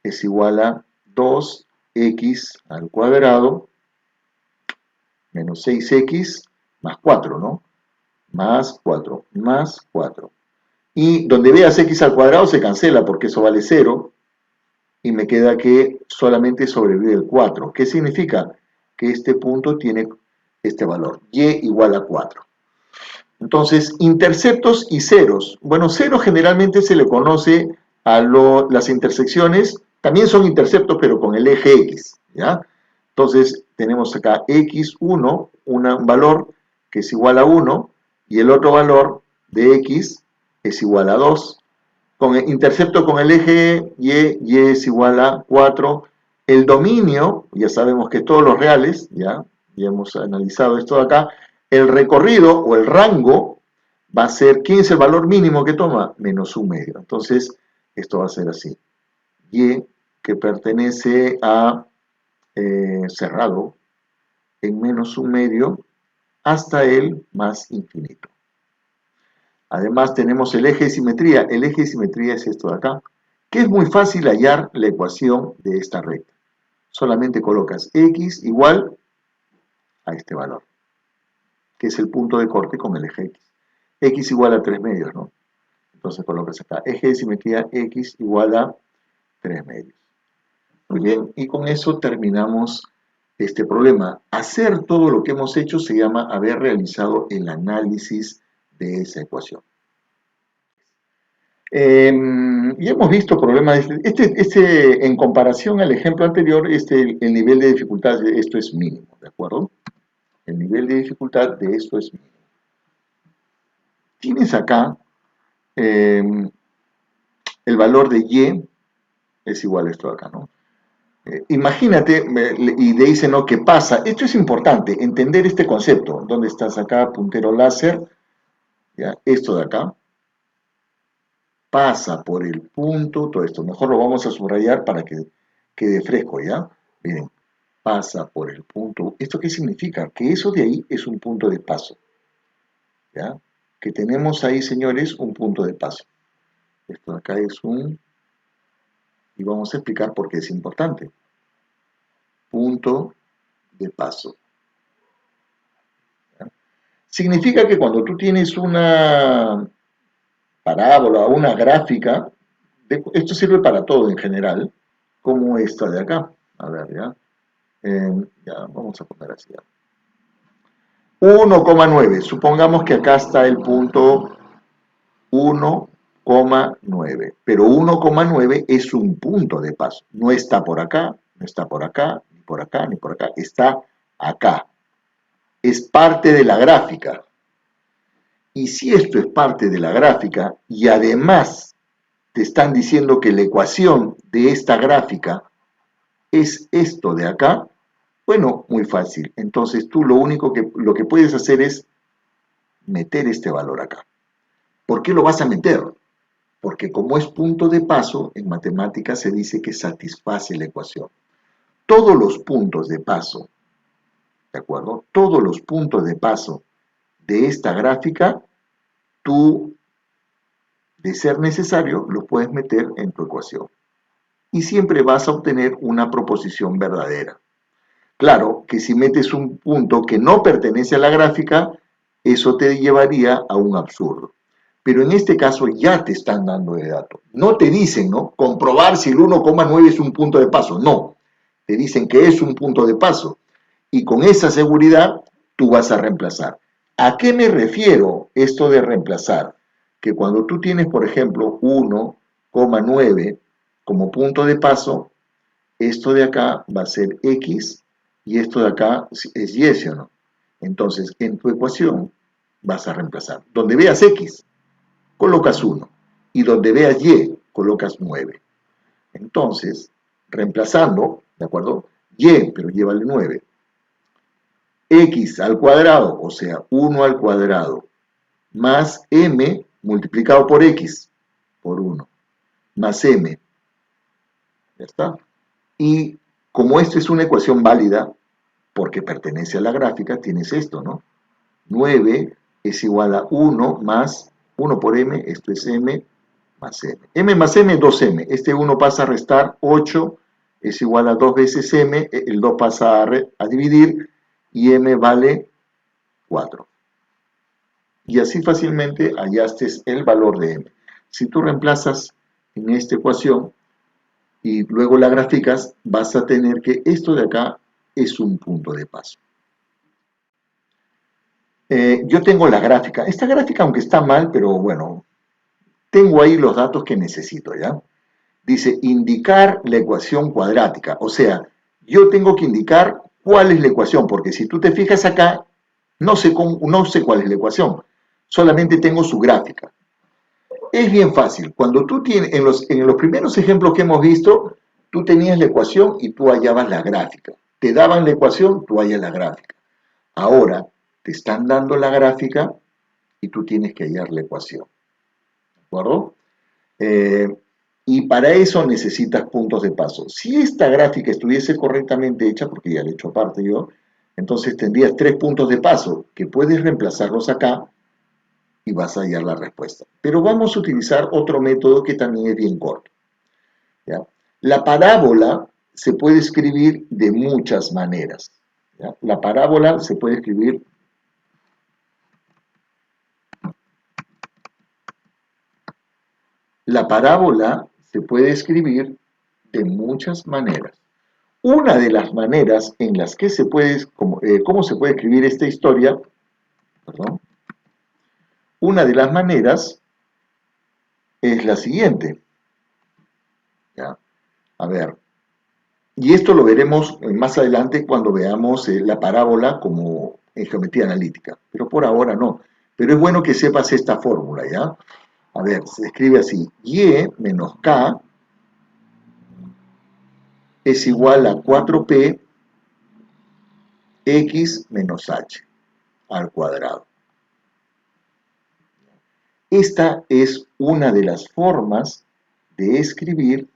es igual a 2x al cuadrado menos 6x más 4, ¿no? Más 4, más 4. Y donde veas x al cuadrado se cancela porque eso vale 0 y me queda que solamente sobrevive el 4. ¿Qué significa? Que este punto tiene este valor, y igual a 4. Entonces, interceptos y ceros. Bueno, cero generalmente se le conoce a las intersecciones, también son interceptos, pero con el eje X, ¿ya? Entonces, tenemos acá x1, un valor que es igual a 1, y el otro valor de x es igual a 2. Con el intercepto con el eje y es igual a 4. El dominio, ya sabemos que todos los reales, ya hemos analizado esto de acá, el recorrido o el rango va a ser, ¿quién es el valor mínimo que toma? Menos un medio. Entonces, esto va a ser así. Y que pertenece a cerrado en menos un medio hasta el más infinito. Además tenemos el eje de simetría. El eje de simetría es esto de acá, que es muy fácil hallar la ecuación de esta recta. Solamente colocas x igual a este valor, que es el punto de corte con el eje x. X igual a 3 medios, ¿no? Entonces colocas acá, eje de simetría x igual a 3 medios. Muy bien, y con eso terminamos este problema. Hacer todo lo que hemos hecho se llama haber realizado el análisis de esa ecuación. Y hemos visto problemas, en comparación al ejemplo anterior, el nivel de dificultad de esto es mínimo, ¿de acuerdo? El nivel de dificultad de esto es mínimo. Tienes acá el valor de y es igual a esto de acá, ¿no? Imagínate, y le dice, ¿no? ¿Qué pasa? Esto es importante, entender este concepto. ¿Dónde estás acá? Puntero láser, ¿ya? Esto de acá pasa por el punto, todo esto. Mejor lo vamos a subrayar para que quede fresco, ¿ya? Miren, pasa por el punto. ¿Esto qué significa? Que eso de ahí es un punto de paso, ¿ya? Que tenemos ahí, señores, un punto de paso. Esto de acá es un... Y vamos a explicar por qué es importante. punto de paso. ¿Ya? Significa que cuando tú tienes una parábola o una gráfica, esto sirve para todo en general, como esta de acá. A ver, ya. Ya, vamos a poner así. 1,9. Supongamos que acá está el punto 1,9. Pero 1,9 es un punto de paso. No está por acá, no está por acá, ni por acá, ni por acá. Está acá. Es parte de la gráfica. Y si esto es parte de la gráfica y además te están diciendo que la ecuación de esta gráfica es esto de acá, bueno, muy fácil. Entonces tú lo que puedes hacer es meter este valor acá. ¿Por qué lo vas a meter? Porque como es punto de paso, en matemáticas se dice que satisface la ecuación. Todos los puntos de paso, ¿de acuerdo? Todos los puntos de paso de esta gráfica, tú, de ser necesario, los puedes meter en tu ecuación. Y siempre vas a obtener una proposición verdadera. Claro que si metes un punto que no pertenece a la gráfica, eso te llevaría a un absurdo. Pero en este caso ya te están dando de dato. No te dicen, ¿no? Comprobar si el 1,9 es un punto de paso. No. Te dicen que es un punto de paso. Y con esa seguridad tú vas a reemplazar. ¿A qué me refiero esto de reemplazar? Que cuando tú tienes, por ejemplo, 1,9 como punto de paso, esto de acá va a ser X y esto de acá es Y, ¿sí o no? Entonces, en tu ecuación vas a reemplazar. Donde veas X, colocas 1. Y donde veas Y, colocas 9. Entonces, reemplazando, ¿de acuerdo? Y, pero Y vale 9. X al cuadrado, o sea, 1 al cuadrado, más M multiplicado por X, por 1, más M. ¿Ya está? Y como esto es una ecuación válida, porque pertenece a la gráfica, tienes esto, ¿no? 9 es igual a 1 más 1 por m, esto es m más m. M más m, 2m. Este 1 pasa a restar, 8 es igual a 2 veces m, el 2 pasa a dividir, y m vale 4. Y así fácilmente hallaste el valor de m. Si tú reemplazas en esta ecuación y luego la graficas, vas a tener que esto de acá es un punto de paso. Yo tengo la gráfica. Esta gráfica, aunque está mal, pero bueno, tengo ahí los datos que necesito, ¿ya? Dice, indicar la ecuación cuadrática. O sea, yo tengo que indicar cuál es la ecuación, porque si tú te fijas acá, no sé cuál es la ecuación. Solamente tengo su gráfica. Es bien fácil. Cuando tú tienes, en los primeros ejemplos que hemos visto, tú tenías la ecuación y tú hallabas la gráfica. Te daban la ecuación, tú hallas la gráfica. Ahora, te están dando la gráfica y tú tienes que hallar la ecuación. ¿De acuerdo? Y para eso necesitas puntos de paso. Si esta gráfica estuviese correctamente hecha, porque ya la he hecho aparte yo, entonces tendrías 3 puntos de paso que puedes reemplazarlos acá y vas a hallar la respuesta. Pero vamos a utilizar otro método que también es bien corto. ¿Ya? La parábola se puede escribir de muchas maneras. ¿Ya? La parábola se puede escribir de muchas maneras. Una de las maneras en las que se puede, cómo se puede escribir esta historia, perdón, una de las maneras es la siguiente. ¿Ya? A ver, y esto lo veremos más adelante cuando veamos la parábola como en geometría analítica, pero por ahora no. Pero es bueno que sepas esta fórmula, ¿ya? A ver, se escribe así, y menos k es igual a 4p x menos h al cuadrado. Esta es una de las formas de escribir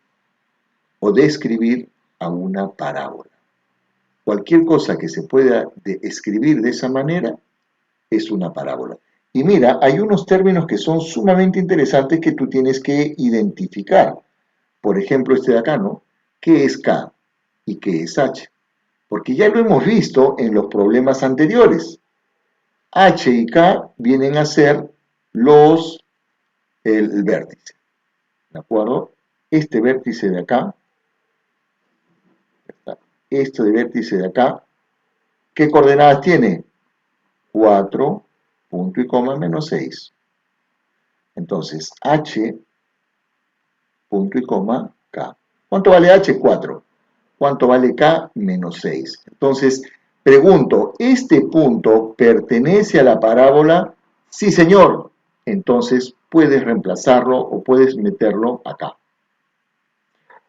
o describir a una parábola. Cualquier cosa que se pueda escribir de esa manera es una parábola. Y mira, hay unos términos que son sumamente interesantes que tú tienes que identificar. Por ejemplo, este de acá, ¿no? ¿Qué es K y qué es H? porque ya lo hemos visto en los problemas anteriores. H y K vienen a ser el vértice, ¿de acuerdo? Este vértice de acá, este vértice de acá, ¿qué coordenadas tiene? 4, punto y coma, menos 6. Entonces, H, punto y coma, K. ¿Cuánto vale H? 4. ¿Cuánto vale K? Menos 6. Entonces, pregunto, ¿este punto pertenece a la parábola? Sí, señor. Entonces, puedes reemplazarlo o puedes meterlo acá.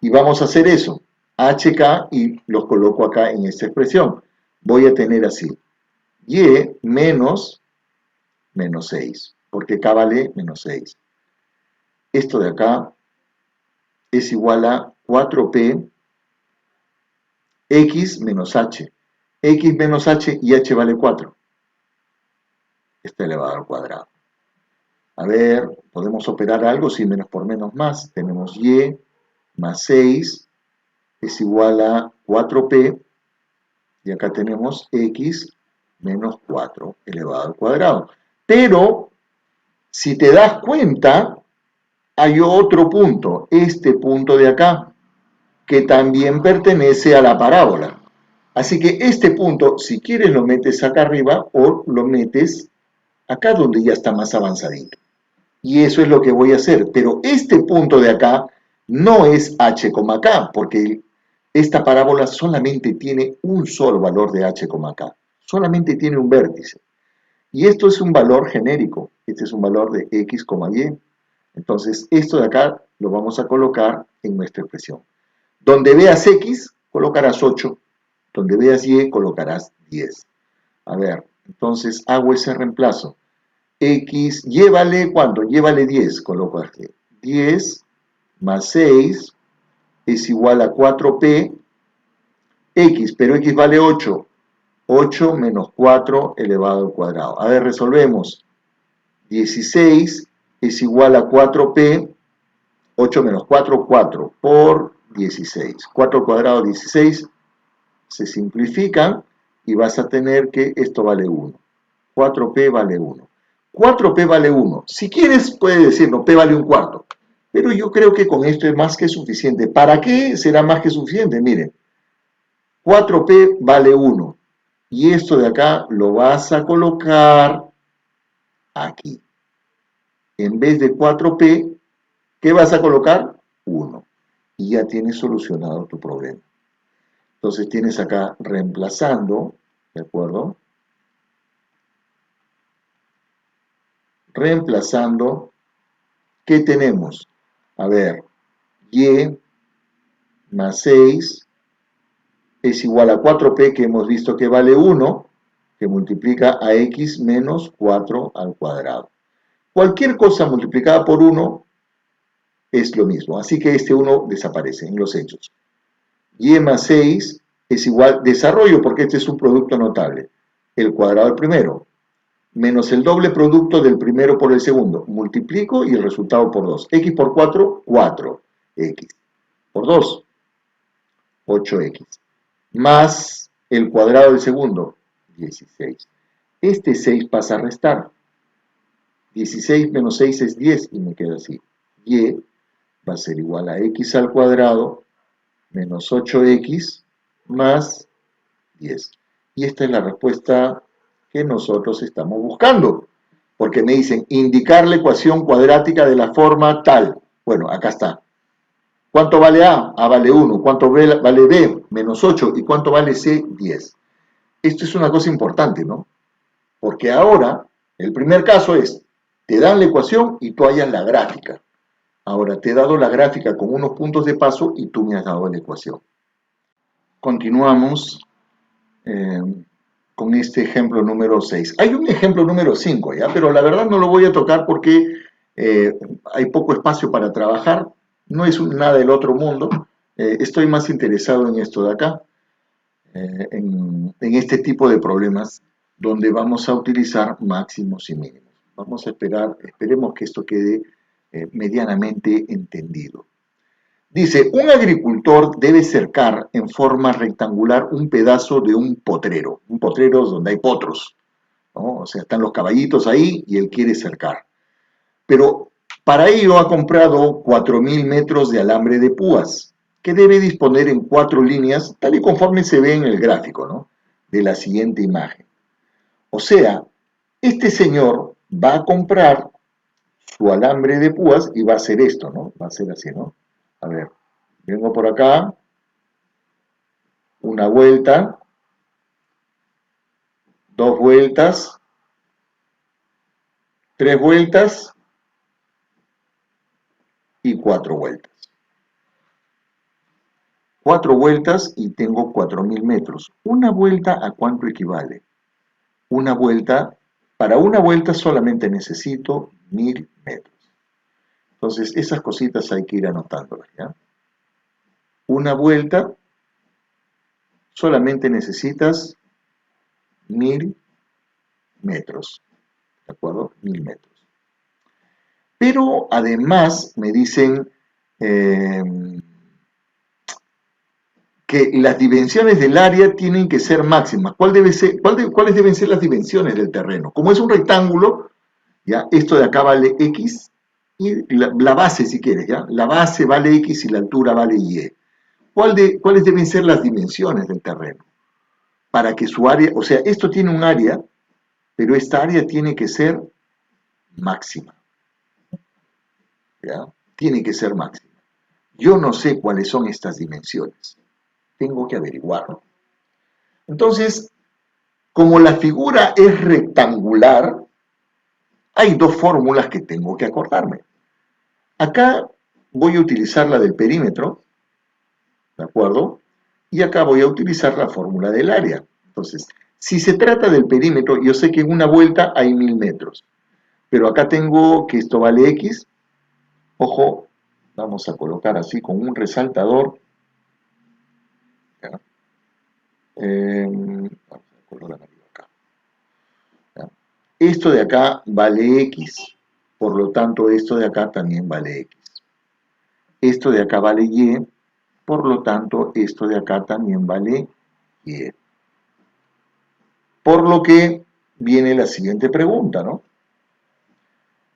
Y vamos a hacer eso. HK y los coloco acá en esta expresión. Voy a tener así. Y menos 6. Porque K vale menos 6. Esto de acá es igual a 4P X menos H. X menos H y H vale 4. Está elevado al cuadrado. A ver, ¿podemos operar algo? Sí, menos por menos más. Tenemos Y más 6 es igual a 4P. Y acá tenemos X menos 4 elevado al cuadrado. Pero, si te das cuenta, hay otro punto, este punto de acá, que también pertenece a la parábola. Así que este punto, si quieres, lo metes acá arriba o lo metes acá donde ya está más avanzadito. Y eso es lo que voy a hacer. Pero este punto de acá no es h, k, porque esta parábola solamente tiene un solo valor de h, k. Solamente tiene un vértice. Y esto es un valor genérico. Este es un valor de x, y. Entonces, esto de acá lo vamos a colocar en nuestra expresión. Donde veas x, colocarás 8. Donde veas y, colocarás 10. A ver, entonces hago ese reemplazo. X, llévale, ¿cuánto? Llévale 10, coloco aquí. 10 más 6 es igual a 4P X, pero X vale 8. 8 menos 4 elevado al cuadrado. A ver, resolvemos. 16 es igual a 4P, 8 menos 4, 4 por 16. 4 al cuadrado, 16, se simplifican y vas a tener que esto vale 1. 4P vale 1. 4P vale 1. Si quieres, puedes decir, no, P vale un cuarto. Pero yo creo que con esto es más que suficiente. ¿Para qué será más que suficiente? Miren, 4P vale 1. Y esto de acá lo vas a colocar aquí. En vez de 4P, ¿qué vas a colocar? 1. Y ya tienes solucionado tu problema. Entonces tienes acá reemplazando, ¿de acuerdo? Reemplazando, ¿qué tenemos? A ver, y más 6 es igual a 4p, que hemos visto que vale 1, que multiplica a x menos 4 al cuadrado. Cualquier cosa multiplicada por 1 es lo mismo, así que este 1 desaparece en los hechos. Y más 6 es igual, desarrollo, porque este es un producto notable, el cuadrado del primero, menos el doble producto del primero por el segundo. Multiplico y el resultado por 2. X por 4, 4x. Por 2, 8x. Más el cuadrado del segundo, 16. Este 6 pasa a restar. 16 menos 6 es 10 y me queda así. Y va a ser igual a x al cuadrado menos 8x más 10. Y esta es la respuesta que nosotros estamos buscando. Porque me dicen indicar la ecuación cuadrática de la forma tal. Bueno, acá está. ¿Cuánto vale A? A vale 1. ¿Cuánto vale B? Menos 8. ¿Y cuánto vale C? 10. Esto es una cosa importante, ¿no? Porque ahora, el primer caso es, te dan la ecuación y tú hallas la gráfica. Ahora, te he dado la gráfica con unos puntos de paso y tú me has dado la ecuación. Continuamos con este ejemplo número 6. Hay un ejemplo número 5, ¿ya? Pero la verdad no lo voy a tocar porque hay poco espacio para trabajar. No es nada del otro mundo. Estoy más interesado en esto de acá, en este tipo de problemas donde vamos a utilizar máximos y mínimos. Vamos a esperemos que esto quede medianamente entendido. Dice, un agricultor debe cercar en forma rectangular un pedazo de un potrero donde hay potros, ¿no? O sea, están los caballitos ahí y él quiere cercar. Pero para ello ha comprado 4.000 metros de alambre de púas, que debe disponer en 4 líneas, tal y conforme se ve en el gráfico, ¿no? De la siguiente imagen. O sea, este señor va a comprar su alambre de púas y va a hacer esto, ¿no? Va a ser así, ¿no? A ver, vengo por acá, una vuelta, 2 vueltas, 3 vueltas y 4 vueltas. 4 vueltas y tengo 4.000 metros. ¿Una vuelta a cuánto equivale? Una vuelta, para una vuelta solamente necesito 1.000 metros. Entonces, esas cositas hay que ir anotándolas, ¿ya? Una vuelta, solamente necesitas 1.000 metros, ¿de acuerdo? 1.000 metros. Pero además me dicen que las dimensiones del área tienen que ser máximas. ¿Cuáles deben ser las dimensiones del terreno? Como es un rectángulo, ¿ya? Esto de acá vale X y la base, si quieres, ¿ya? La base vale X y la altura vale Y. ¿Cuáles deben ser las dimensiones del terreno? Para que su área, o sea, esto tiene un área, pero esta área tiene que ser máxima, ¿ya? Tiene que ser máxima. Yo no sé cuáles son estas dimensiones. Tengo que averiguarlo. Entonces, como la figura es rectangular, hay dos fórmulas que tengo que acordarme. Acá voy a utilizar la del perímetro, ¿de acuerdo? Y acá voy a utilizar la fórmula del área. Entonces, si se trata del perímetro, yo sé que en una vuelta hay 1.000 metros, pero acá tengo que esto vale X. Ojo, vamos a colocar así con un resaltador. ¿Ya? Vamos a color amarillo acá. ¿Ya? Esto de acá vale X, por lo tanto esto de acá también vale X. Esto de acá vale Y, por lo tanto esto de acá también vale Y. Por lo que viene la siguiente pregunta, ¿no?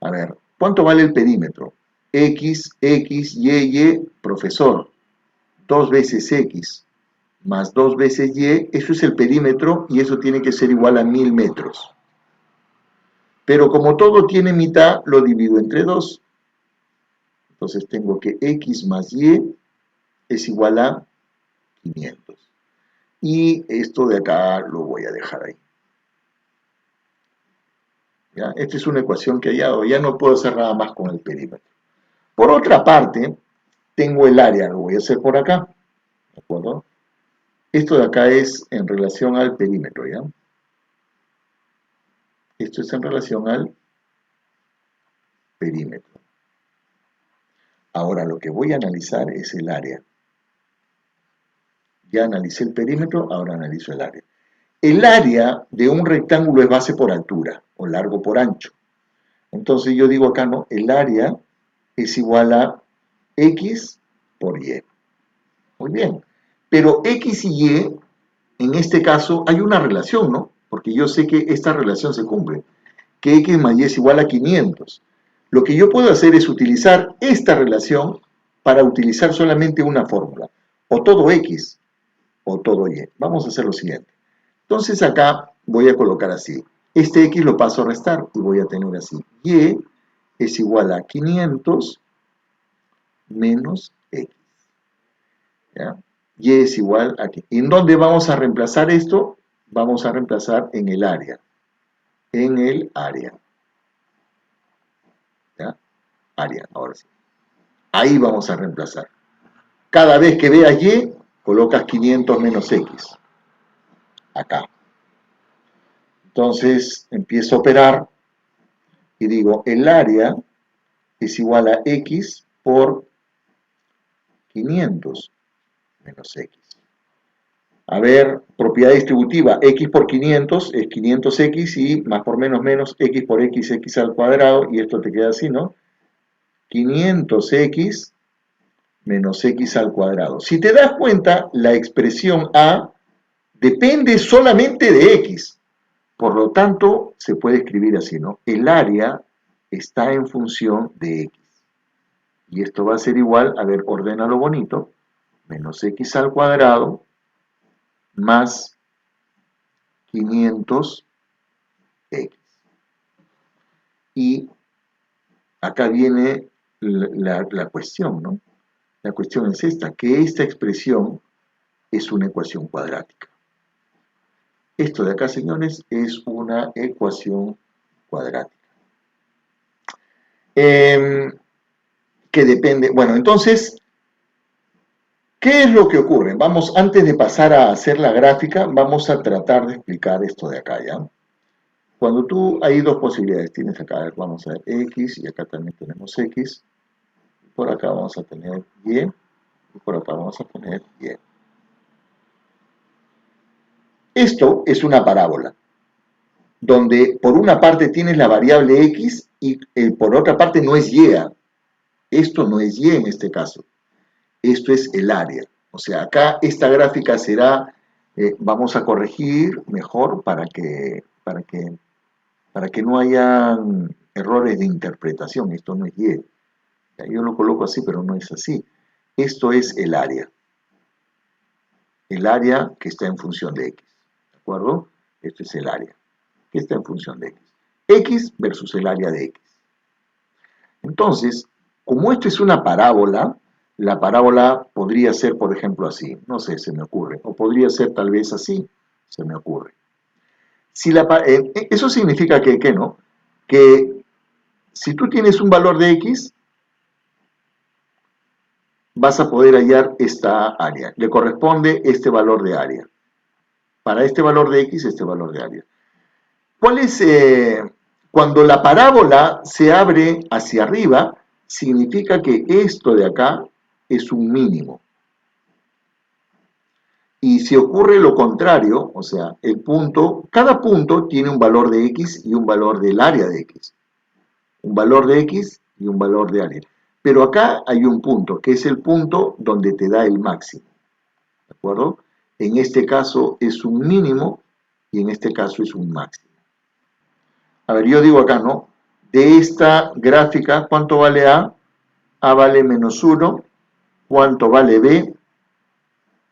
A ver, ¿cuánto vale el perímetro? X, X, Y, profesor, 2 veces X más 2 veces Y, eso es el perímetro y eso tiene que ser igual a 1.000 metros. Pero como todo tiene mitad, lo divido entre 2. Entonces tengo que X más Y es igual a 500. Y esto de acá lo voy a dejar ahí. ¿Ya? Esta es una ecuación que he hallado, ya no puedo hacer nada más con el perímetro. Por otra parte, tengo el área, lo voy a hacer por acá, ¿de acuerdo? Esto de acá es en relación al perímetro, ¿ya? Esto es en relación al perímetro. Ahora lo que voy a analizar es el área. Ya analicé el perímetro, ahora analizo el área. El área de un rectángulo es base por altura, o largo por ancho. Entonces yo digo acá, ¿no? El área es igual a X por Y. Muy bien. Pero X y Y, en este caso, hay una relación, ¿no? Porque yo sé que esta relación se cumple. Que X más Y es igual a 500. Lo que yo puedo hacer es utilizar esta relación para utilizar solamente una fórmula. O todo X o todo Y. Vamos a hacer lo siguiente. Entonces acá voy a colocar así. Este X lo paso a restar y voy a tener así. Y es igual a 500 menos X. ¿Ya? Y es igual a... ¿En dónde vamos a reemplazar esto? Vamos a reemplazar en el área. En el área. ¿Ya? Área, ahora sí. Ahí vamos a reemplazar. Cada vez que veas Y, colocas 500 menos X. Acá. Entonces, empiezo a operar y digo, el área es igual a X por 500 menos X. A ver, propiedad distributiva, X por 500 es 500X y más por menos menos X por X, X al cuadrado, y esto te queda así, ¿no? 500X menos x al cuadrado. Si te das cuenta, la expresión a depende solamente de x. Por lo tanto, se puede escribir así, ¿no? El área está en función de x. Y esto va a ser igual, a ver, ordénalo bonito, menos x al cuadrado más 500x. Y acá viene la cuestión, ¿no? La cuestión es esta, que esta expresión es una ecuación cuadrática. Esto de acá, señores, es una ecuación cuadrática. Que depende, bueno, entonces, ¿qué es lo que ocurre? Vamos, antes de pasar a hacer la gráfica, vamos a tratar de explicar esto de acá, ¿ya? Cuando tú, hay dos posibilidades, tienes acá, vamos a ver, x, y acá también tenemos x, por acá vamos a tener y, y por acá vamos a tener y. Esto es una parábola, donde por una parte tienes la variable x y por otra parte no es y. Esto no es y en este caso, esto es el área. O sea, acá esta gráfica será, vamos a corregir mejor para que no hayan errores de interpretación. Esto no es y. Yo lo coloco así, pero no es así. Esto es el área que está en función de x. ¿De acuerdo? Esto es el área que está en función de x. X versus el área de x. Entonces, como esto es una parábola, la parábola podría ser, por ejemplo, así. No sé, se me ocurre. O podría ser tal vez así, se me ocurre. Si eso significa que, ¿qué no? Que si tú tienes un valor de x, vas a poder hallar esta área. Le corresponde este valor de área. Para este valor de x, este valor de área. ¿Cuál es? Cuando la parábola se abre hacia arriba, significa que esto de acá es un mínimo. Y si ocurre lo contrario, o sea, el punto, cada punto tiene un valor de x y un valor del área de x. Un valor de x y un valor de área. Pero acá hay un punto, que es el punto donde te da el máximo. ¿De acuerdo? En este caso es un mínimo y en este caso es un máximo. A ver, yo digo acá, ¿no? De esta gráfica, ¿cuánto vale A? A vale menos 1. ¿Cuánto vale B?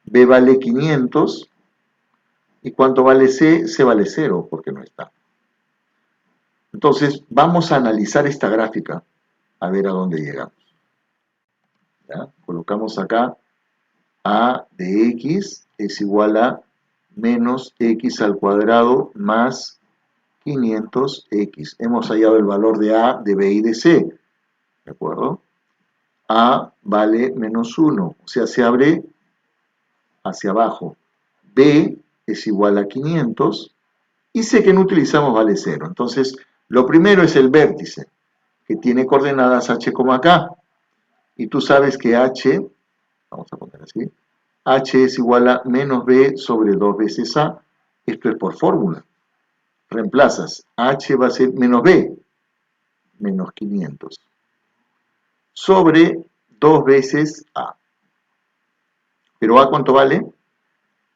B vale 500. ¿Y cuánto vale C? C vale 0, porque no está. Entonces, vamos a analizar esta gráfica, a ver a dónde llegamos. ¿Ya? Colocamos acá A de X es igual a menos X al cuadrado más 500X. Hemos hallado el valor de A, de B y de C. ¿De acuerdo? A vale menos 1, o sea, se abre hacia abajo. B es igual a 500 y C que no utilizamos vale 0. Entonces, lo primero es el vértice, que tiene coordenadas h, k. Y tú sabes que h, vamos a poner así, h es igual a menos b sobre 2 veces a. Esto es por fórmula. Reemplazas, h va a ser menos b, menos 500, sobre 2 veces a. ¿Pero a cuánto vale?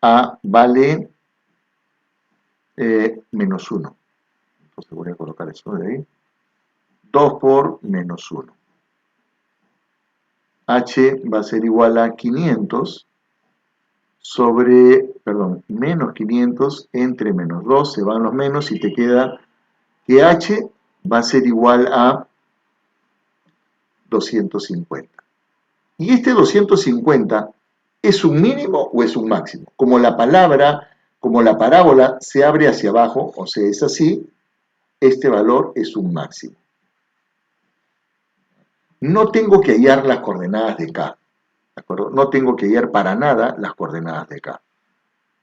A vale menos 1. Entonces voy a colocar eso de ahí. 2 por menos 1. H va a ser igual a 500 sobre, perdón, menos 500 entre menos 2, se van los menos y te queda que H va a ser igual a 250. Y este 250 ¿es un mínimo o es un máximo? Como la parábola se abre hacia abajo, o sea, es así, este valor es un máximo. No tengo que hallar las coordenadas de K, ¿de acuerdo? No tengo que hallar para nada las coordenadas de K.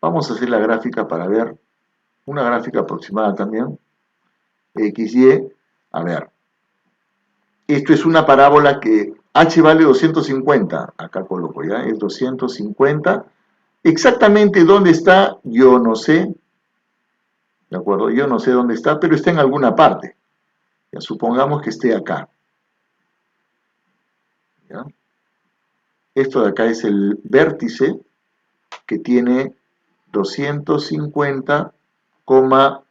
Vamos a hacer la gráfica para ver, una gráfica aproximada también, X, Y, a ver. Esto es una parábola que H vale 250, acá coloco ya, es 250. Exactamente dónde está, yo no sé, ¿de acuerdo? Yo no sé dónde está, pero está en alguna parte. Ya, supongamos que esté acá. ¿Ya? Esto de acá es el vértice que tiene 250,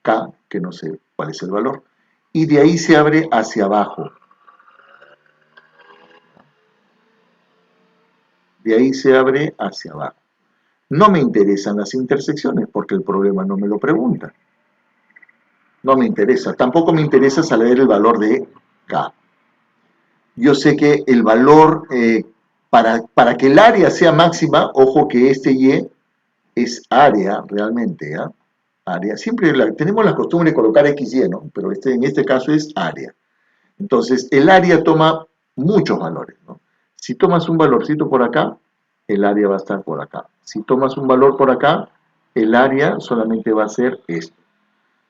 K, que no sé cuál es el valor, y de ahí se abre hacia abajo. De ahí se abre hacia abajo. No me interesan las intersecciones porque el problema no me lo pregunta. No me interesa. Tampoco me interesa saber el valor de K. Yo sé que el valor, para que el área sea máxima, ojo que este Y es área realmente, ¿eh? Área. Siempre tenemos la costumbre de colocar XY, ¿no? Pero en este caso es área. Entonces, el área toma muchos valores, ¿no? Si tomas un valorcito por acá, el área va a estar por acá. Si tomas un valor por acá, el área solamente va a ser esto.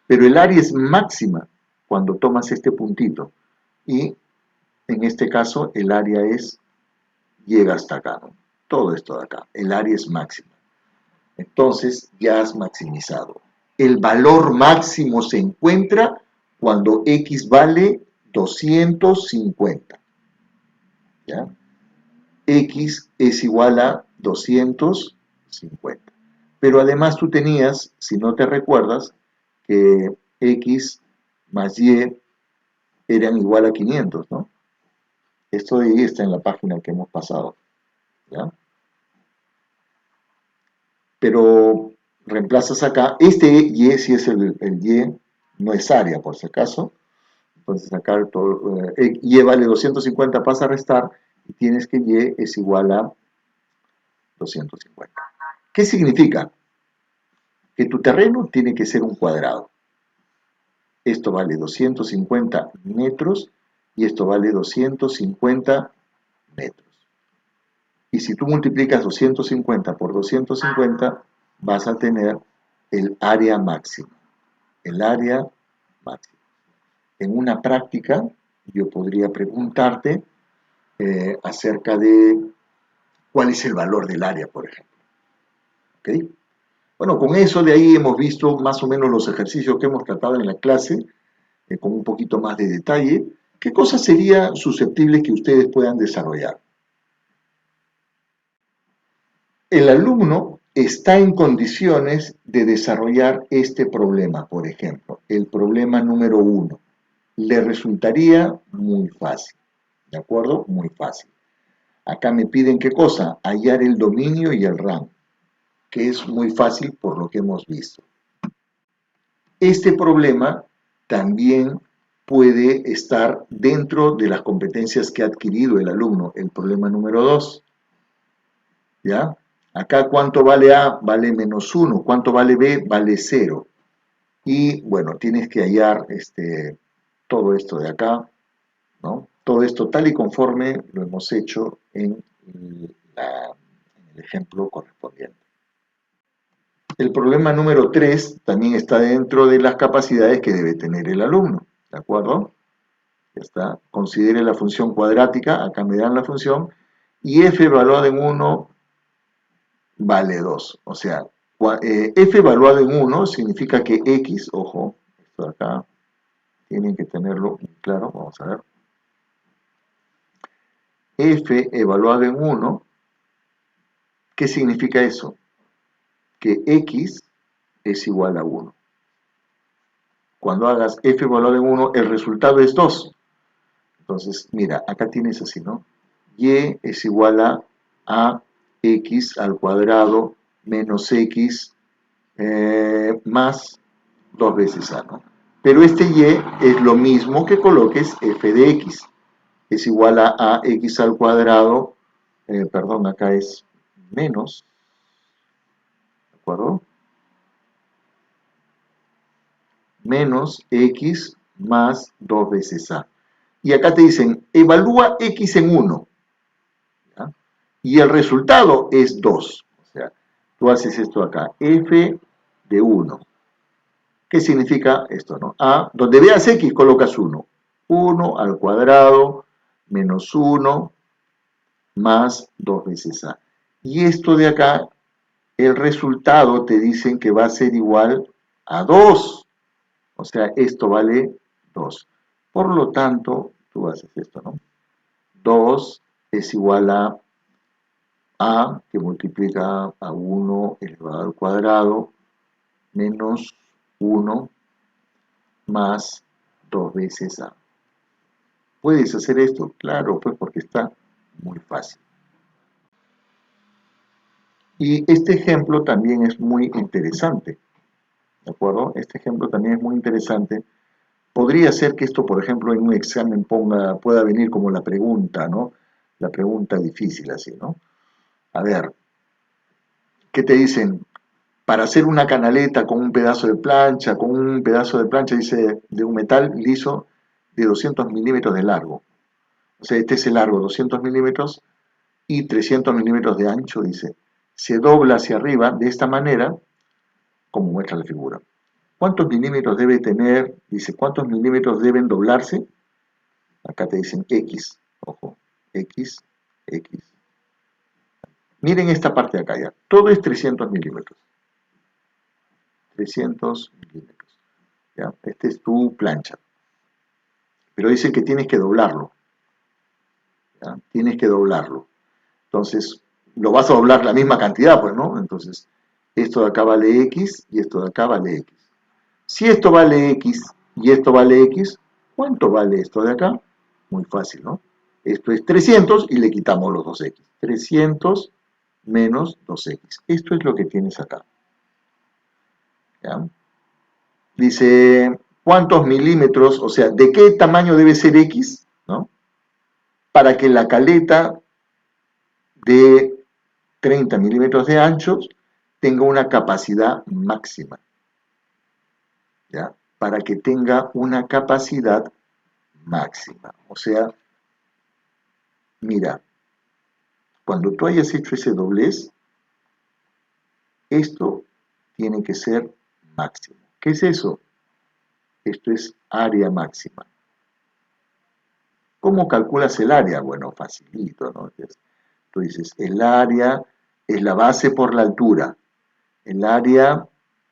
Pero el área es máxima cuando tomas este puntito. Y en este caso, el área llega hasta acá, ¿no? Todo esto de acá. El área es máxima. Entonces, ya has maximizado. El valor máximo se encuentra cuando X vale 250. ¿Ya? X es igual a 250. Pero además tú tenías, si no te recuerdas, que X más Y eran igual a 500, ¿no? Esto de ahí está en la página que hemos pasado, ¿ya? Pero reemplazas acá, este Y, si es el Y, no es área, por si acaso. Entonces acá todo, Y vale 250, pasa a restar, y tienes que Y es igual a 250. ¿Qué significa? Que tu terreno tiene que ser un cuadrado. Esto vale 250 metros y esto vale 250 metros. Y si tú multiplicas 250 por 250, vas a tener el área máxima. El área máxima. En una práctica, yo podría preguntarte acerca de cuál es el valor del área, por ejemplo. ¿Okay? Bueno, con eso de ahí hemos visto más o menos los ejercicios que hemos tratado en la clase, con un poquito más de detalle. ¿Qué cosas serían susceptibles que ustedes puedan desarrollar? El alumno está en condiciones de desarrollar este problema, por ejemplo, el problema número 1. Le resultaría muy fácil, ¿de acuerdo? Muy fácil. Acá me piden qué cosa, hallar el dominio y el rango, que es muy fácil por lo que hemos visto. Este problema también puede estar dentro de las competencias que ha adquirido el alumno, el problema número 2. ¿Ya? Acá, ¿cuánto vale A? Vale -1. ¿Cuánto vale B? Vale 0. Y, bueno, tienes que hallar todo esto de acá, ¿no? Todo esto tal y conforme lo hemos hecho en el ejemplo correspondiente. El problema número 3 también está dentro de las capacidades que debe tener el alumno, ¿de acuerdo? Ya está. Considere la función cuadrática, acá me dan la función, y f evaluado en 1 vale 2. O sea, f evaluado en 1 significa que x, ojo, esto de acá, tienen que tenerlo claro, vamos a ver. F evaluado en 1, ¿qué significa eso? Que x es igual a 1. Cuando hagas f evaluado en 1, el resultado es 2. Entonces, mira, acá tienes así, ¿no? Y es igual a x al cuadrado menos x más 2 veces a, ¿no? Pero este y es lo mismo que coloques f de x. Es igual a x al cuadrado, perdón, acá es menos, ¿de acuerdo? Menos x más 2 veces a. Y acá te dicen, evalúa x en 1. ¿Ya? Y el resultado es 2. O sea, tú haces esto acá, f de 1. ¿Qué significa esto, no? A, donde veas x, colocas 1. 1 al cuadrado menos 1 más 2 veces a. Y esto de acá, el resultado te dicen que va a ser igual a 2. O sea, esto vale 2. Por lo tanto, tú haces esto, ¿no? 2 es igual a A que multiplica a 1 elevado al cuadrado menos 1 más 2 veces A. ¿Puedes hacer esto? Claro, pues porque está muy fácil. Y este ejemplo también es muy interesante, ¿de acuerdo? Este ejemplo también es muy interesante. Podría ser que esto, por ejemplo, en un examen pueda venir como la pregunta, ¿no? La pregunta difícil así, ¿no? A ver, ¿qué te dicen? Para hacer una canaleta con un pedazo de plancha, dice, de un metal liso de 200 milímetros de largo. O sea, este es el largo, 200 milímetros y 300 milímetros de ancho, dice. Se dobla hacia arriba de esta manera, como muestra la figura. ¿Cuántos milímetros debe tener? Dice, ¿cuántos milímetros deben doblarse? Acá te dicen X, ojo, X, X. Miren esta parte de acá ya. Todo es 300 milímetros. 300 milímetros. ¿Ya? Esta es tu plancha. Pero dice que tienes que doblarlo. ¿Ya? Tienes que doblarlo. Entonces, lo vas a doblar la misma cantidad, pues, ¿no? Entonces, esto de acá vale X y esto de acá vale X. Si esto vale X y esto vale X, ¿cuánto vale esto de acá? Muy fácil, ¿no? Esto es 300 y le quitamos los 2X. 300 menos 2X. Esto es lo que tienes acá. ¿Ya? Dice, ¿cuántos milímetros? O sea, ¿de qué tamaño debe ser X? ¿No? Para que la caleta de 30 milímetros de anchos tenga una capacidad máxima. ¿Ya? Para que tenga una capacidad máxima. O sea, mira, cuando tú hayas hecho ese doblez, esto tiene que ser máximo. ¿Qué es eso? Esto es área máxima. ¿Cómo calculas el área? Bueno, facilito, ¿no? Entonces, tú dices, el área es la base por la altura. El área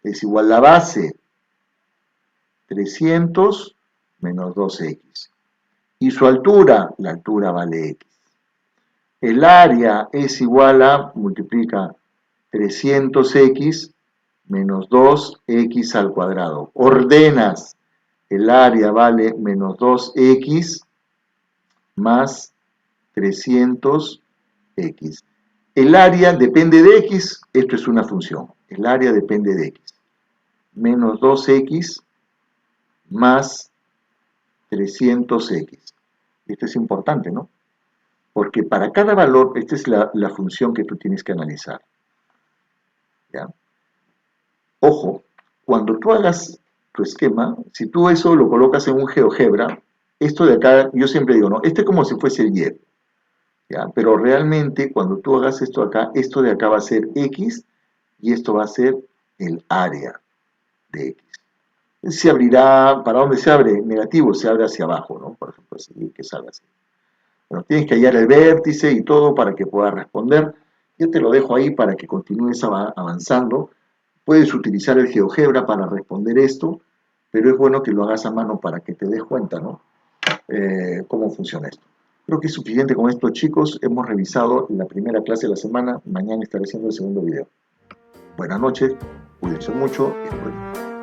es igual a la base, 300 menos 2x. Y su altura, la altura vale x. El área es igual a, multiplica 300x menos 2x al cuadrado. Ordenas, el área vale menos 2x más 300x. El área depende de x, esto es una función. El área depende de x. Menos 2x más 300x. Esto es importante, ¿no? Porque para cada valor, esta es la función que tú tienes que analizar. ¿Ya? Ojo, cuando tú hagas tu esquema, si tú eso lo colocas en un GeoGebra, esto de acá, yo siempre digo, ¿no? Este es como si fuese el Y, ¿ya? Pero realmente cuando tú hagas esto acá, esto de acá va a ser X y esto va a ser el área de X. Se abrirá, ¿para dónde se abre? Negativo, se abre hacia abajo, ¿no? Por ejemplo, así, que salga así. Bueno, tienes que hallar el vértice y todo para que puedas responder. Yo te lo dejo ahí para que continúes avanzando. Puedes utilizar el GeoGebra para responder esto, pero es bueno que lo hagas a mano para que te des cuenta, ¿no? Cómo funciona esto. Creo que es suficiente con esto, chicos. Hemos revisado la primera clase de la semana. Mañana estaré haciendo el segundo video. Buenas noches, cuídense mucho y hasta luego.